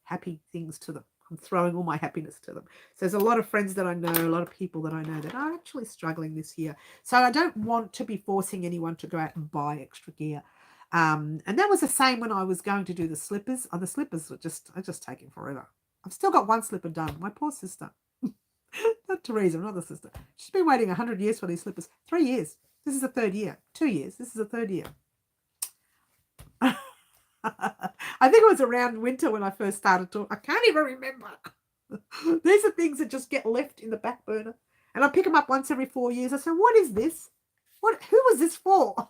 Speaker 1: happy things to them. I'm throwing all my happiness to them. So there's a lot of friends that I know, a lot of people that I know that are actually struggling this year. So I don't want to be forcing anyone to go out and buy extra gear. And that was the same when I was going to do the slippers. The slippers are just taking forever. I've still got one slipper done. My poor sister. Not Teresa, another sister. She's been waiting 100 years for these slippers. 3 years. This is the third year. 2 years. This is the third year. I think it was around winter when I first started talking. I can't even remember. These are things that just get left in the back burner. And I pick them up once every 4 years. I say, what is this? Who was this for?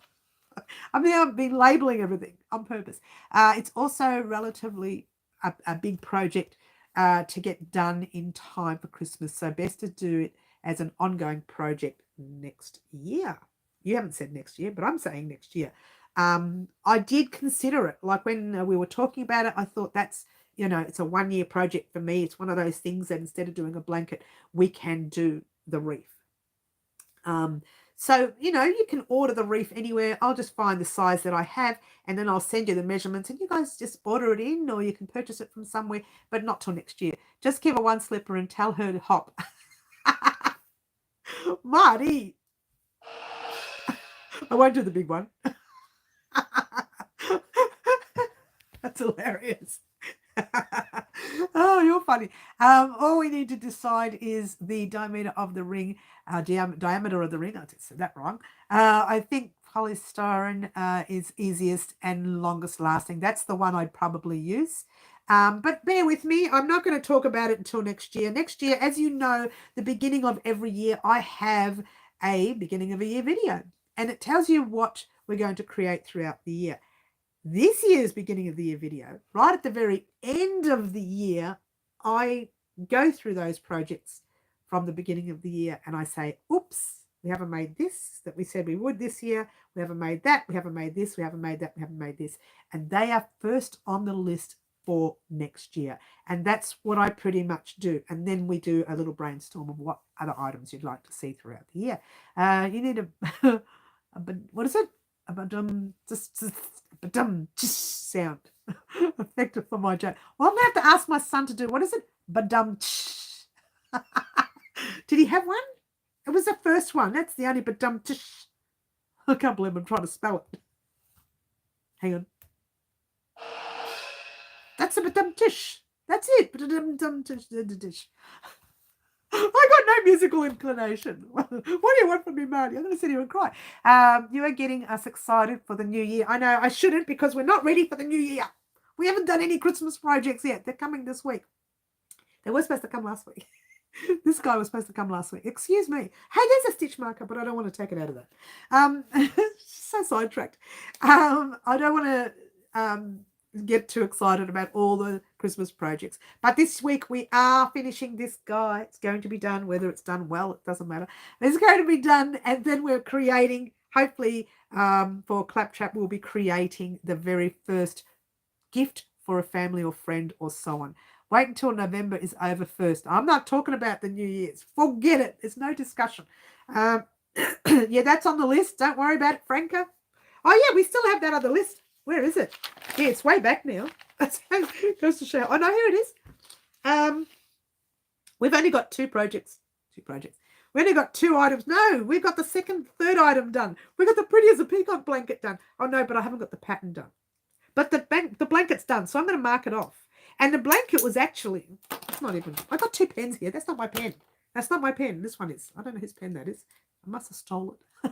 Speaker 1: I mean, I've been labeling everything on purpose. It's also relatively a big project to get done in time for Christmas. So best to do it as an ongoing project next year. You haven't said next year, but I'm saying next year. I did consider it. Like when we were talking about it, I thought that's, you know, it's a 1 year project for me. It's one of those things that instead of doing a blanket, we can do the wreath. So, you know, you can order the wreath anywhere. I'll just find the size that I have and then I'll send you the measurements and you guys just order it in, or you can purchase it from somewhere, but not till next year. Just give her one slipper and tell her to hop. Marty. I won't do the big one. That's hilarious. Oh, you're funny. All we need to decide is the diameter of the ring, diameter of the ring. I just said that wrong. I think polystyrene is easiest and longest lasting. That's the one I'd probably use. But bear with me. I'm not going to talk about it until next year. Next year, as you know, the beginning of every year, I have a beginning of a year video. And it tells you what we're going to create throughout the year. This year's beginning of the year video, right at the very end of the year, I go through those projects from the beginning of the year and I say, oops, we haven't made this that we said we would this year. We haven't made that. We haven't made this. We haven't made that. We haven't made this. And they are first on the list for next year. And that's what I pretty much do. And then we do a little brainstorm of what other items you'd like to see throughout the year. You need what is it? A badum sound effective for my joke. Well, I'm going to have to ask my son to do, what is it? Badum. Did he have one? It was the first one. That's the only badum. I can't believe I'm trying to spell it. Hang on. That's a badum tish. That's it. Badum tish. I got no musical inclination. What do you want from me, Marty? I'm going to sit here and cry. You are getting us excited for the new year. I know I shouldn't because we're not ready for the new year. We haven't done any Christmas projects yet. They're coming this week. They were supposed to come last week. This guy was supposed to come last week. Excuse me. Hey, there's a stitch marker, but I don't want to take it out of that. So sidetracked. I don't want to get too excited about all the Christmas projects. But this week we are finishing this guy. It's going to be done. Whether it's done well, it doesn't matter. It's going to be done. And then we're creating, hopefully for Claptrap, we'll be creating the very first gift for a family or friend or so on. Wait until November is over first. I'm not talking about the New Year's. Forget it. There's no discussion. Yeah, that's on the list. Don't worry about it, Franca. Oh, yeah, we still have that other list. Where is it? Yeah, it's way back now. Goes to show. Oh, no, here it is. We've only got two projects. We only got two items. No, we've got the third item done. We've got the pretty as a peacock blanket done. Oh, no, but I haven't got the pattern done. But the blanket's done, so I'm going to mark it off. And the blanket was actually, it's not even, I got two pens here. That's not my pen. That's not my pen. This one is. I don't know whose pen that is. I must have stolen it.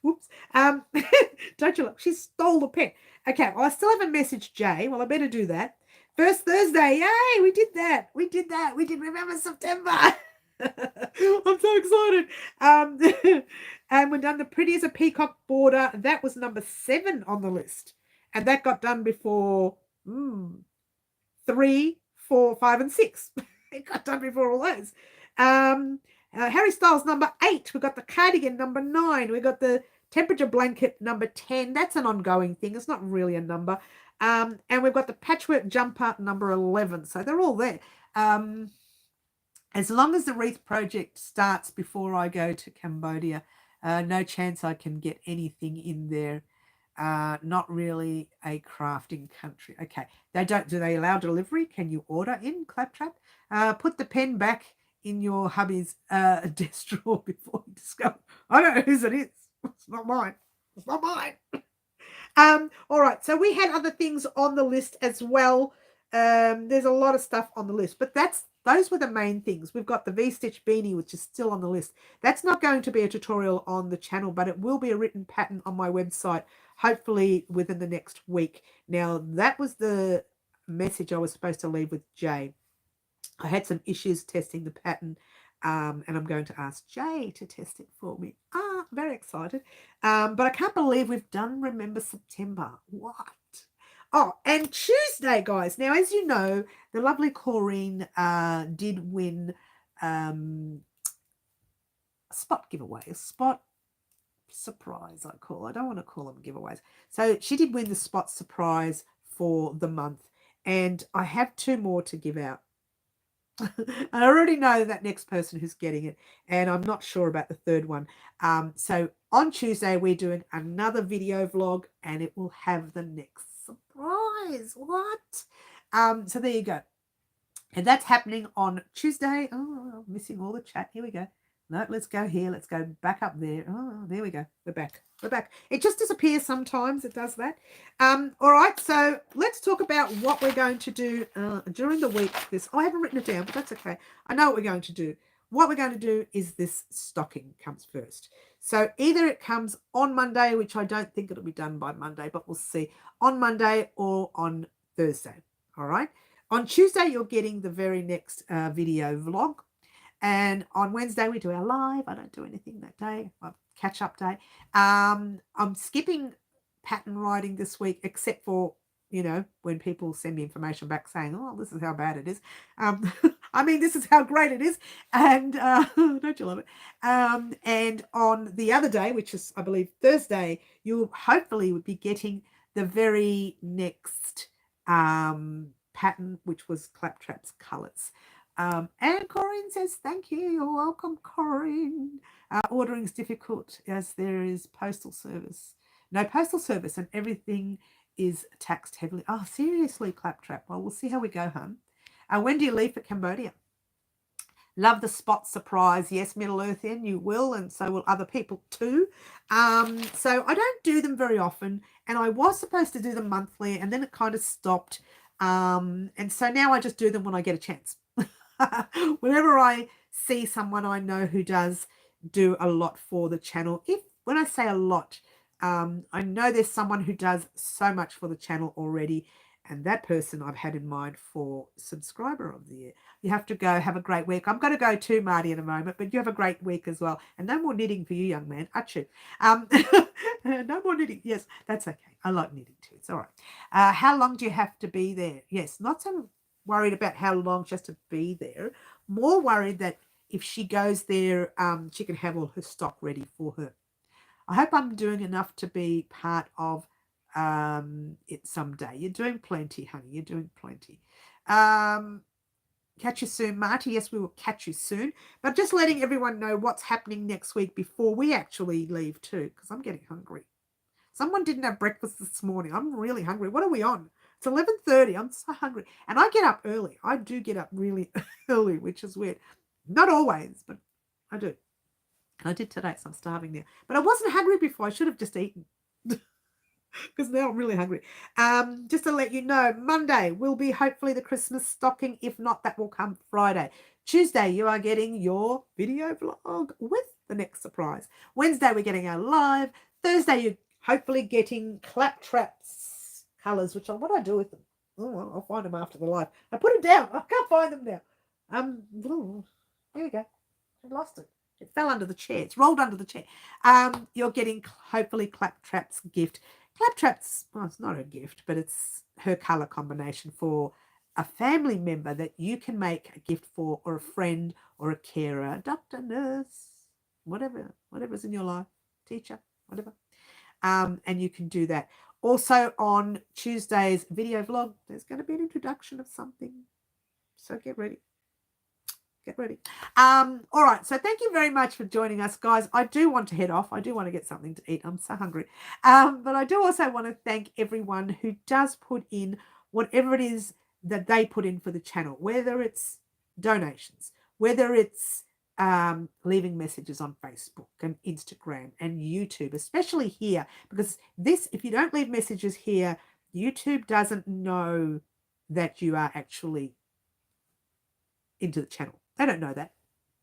Speaker 1: Whoops. Don't you look? She stole the pen. Okay, well, I still haven't messaged Jay. Well, I better do that. First Thursday. Yay, we did that. We did Remember September. I'm so excited. And we've done the pretty as a peacock border. That was number 7 on the list. And that got done before 3, 4, 5, and 6. It got done before all those. Harry Styles number 8. We got the cardigan number 9. We got the temperature blanket number 10. That's an ongoing thing. It's not really a number. And we've got the patchwork jumper number 11. So they're all there. As long as the wreath project starts before I go to Cambodia, no chance I can get anything in there. Not really a crafting country. Okay. Do they allow delivery? Can you order in Claptrap? Put the pen back in your hubby's desk drawer before you discover. I don't know whose it is. It's not mine. It's not mine. All right. So we had other things on the list as well. There's a lot of stuff on the list, but those were the main things. We've got the V-stitch beanie, which is still on the list. That's not going to be a tutorial on the channel, but it will be a written pattern on my website, hopefully within the next week. Now, that was the message I was supposed to leave with Jay. I had some issues testing the pattern, and I'm going to ask Jay to test it for me. Very excited. But I can't believe we've done Remember September. What? Oh, and Tuesday, guys. Now, as you know, the lovely Corrine did win a spot giveaway, a spot surprise, I call it. I don't want to call them giveaways. So she did win the spot surprise for the month, and I have 2 more to give out. I already know that next person who's getting it, and I'm not sure about the third one. So on Tuesday, we're doing another video vlog, and it will have the next surprise. What? So there you go. And that's happening on Tuesday. Oh, I'm missing all the chat. Here we go. No, let's go here. Let's go back up there. Oh, there we go. We're back. We're back. It just disappears sometimes. It does that. All right. So let's talk about what we're going to do during the week. I haven't written it down, but that's okay. I know what we're going to do. What we're going to do is this stocking comes first. So either it comes on Monday, which I don't think it'll be done by Monday, but we'll see, on Monday or on Thursday. All right. On Tuesday, you're getting the very next video vlog. And on Wednesday, we do our live. I don't do anything that day. Catch-up day. I'm skipping pattern writing this week, except for, when people send me information back saying, oh, this is how bad it is. I mean, this is how great it is. And don't you love it? And on the other day, which is, I believe, Thursday, you hopefully would be getting the very next pattern, which was Claptrap's Colours. And Corinne says, thank you. You're welcome, Corinne. Ordering is difficult as there is postal service. No postal service and everything is taxed heavily. Oh, seriously, Claptrap. Well, we'll see how we go, hon. When do you leave for Cambodia? Love the spot surprise. Yes, Middle Earthian, you will, and so will other people too. So I don't do them very often, and I was supposed to do them monthly, and then it kind of stopped. And so now I just do them when I get a chance. Whenever I see someone I know who does do a lot for the channel, when I say a lot, I know there's someone who does so much for the channel already, and that person I've had in mind for subscriber of the year. You have to go. Have a great week. I'm going to go too, Marty, in a moment, but you have a great week as well. And no more knitting for you, young man. Achoo. No more knitting. Yes, that's okay. I like knitting too. It's all right. How long do you have to be there? Yes, not so worried about how long she has to be there. More worried that if she goes there, she can have all her stock ready for her. I hope I'm doing enough to be part of it someday. You're doing plenty, honey. You're doing plenty. Catch you soon, Marty. Yes, we will catch you soon. But just letting everyone know what's happening next week before we actually leave too, because I'm getting hungry. Someone didn't have breakfast this morning. I'm really hungry. What are we on? It's 11:30. I'm so hungry. And I get up early. I do get up really early, which is weird. Not always, but I do. I did today, so I'm starving now. But I wasn't hungry before. I should have just eaten. Because now I'm really hungry. Just to let you know, Monday will be hopefully the Christmas stocking. If not, that will come Friday. Tuesday, you are getting your video vlog with the next surprise. Wednesday, we're getting our live. Thursday, you're hopefully getting Claptrap's colours, what do I do with them? Oh, well, I'll find them after the live. I put them down. I can't find them now. Here we go. I lost it. It fell under the chair. It's rolled under the chair. You're getting hopefully Claptrap's gift. Claptrap's, well, it's not a gift, but it's her colour combination for a family member that you can make a gift for, or a friend, or a carer, doctor, nurse, whatever's in your life, teacher, whatever. And you can do that. Also on Tuesday's video vlog, there's going to be an introduction of something. So get ready. Get ready. All right. So thank you very much for joining us, guys. I do want to head off. I do want to get something to eat. I'm so hungry. But I do also want to thank everyone who does put in whatever it is that they put in for the channel, whether it's donations, whether it's leaving messages on Facebook and Instagram and YouTube, especially here, because this, if you don't leave messages here, YouTube doesn't know that you are actually into the channel. They don't know that.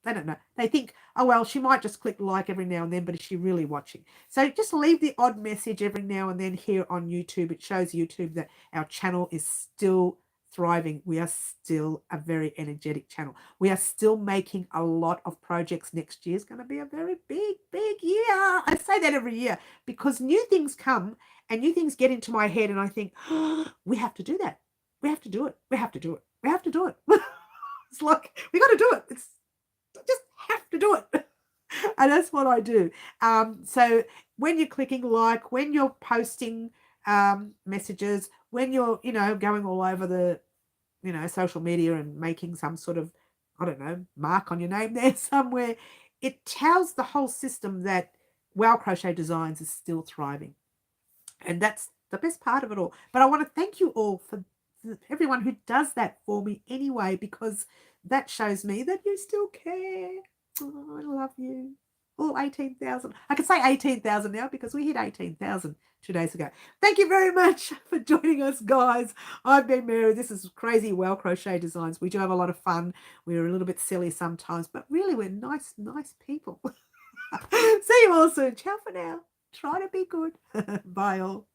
Speaker 1: They don't know. They think, oh, well, she might just click like every now and then, but is she really watching? So just leave the odd message every now and then here on YouTube. It shows YouTube that our channel is still thriving. We are still a very energetic channel. We are still making a lot of projects. Next year is going to be a very big, big year. I say that every year because new things come and new things get into my head and I think, oh, we have to do that. We have to do it. We have to do it. We have to do it. It's like, we got to do it. It's just have to do it. And that's what I do. So when you're clicking like, when you're posting messages, when you're, going all over the, social media and making some sort of, I don't know, mark on your name there somewhere, it tells the whole system that Wow Crochet Designs is still thriving. And that's the best part of it all. But I want to thank you all for everyone who does that for me anyway, because that shows me that you still care. Oh, I love you. All 18,000. I can say 18,000 now because we hit 18,000 2 days ago. Thank you very much for joining us, guys. I've been Mary. This is Crazy Well Crochet Designs. We do have a lot of fun. We're a little bit silly sometimes, but really we're nice people. See you all soon. Ciao for now. Try to be good. Bye all.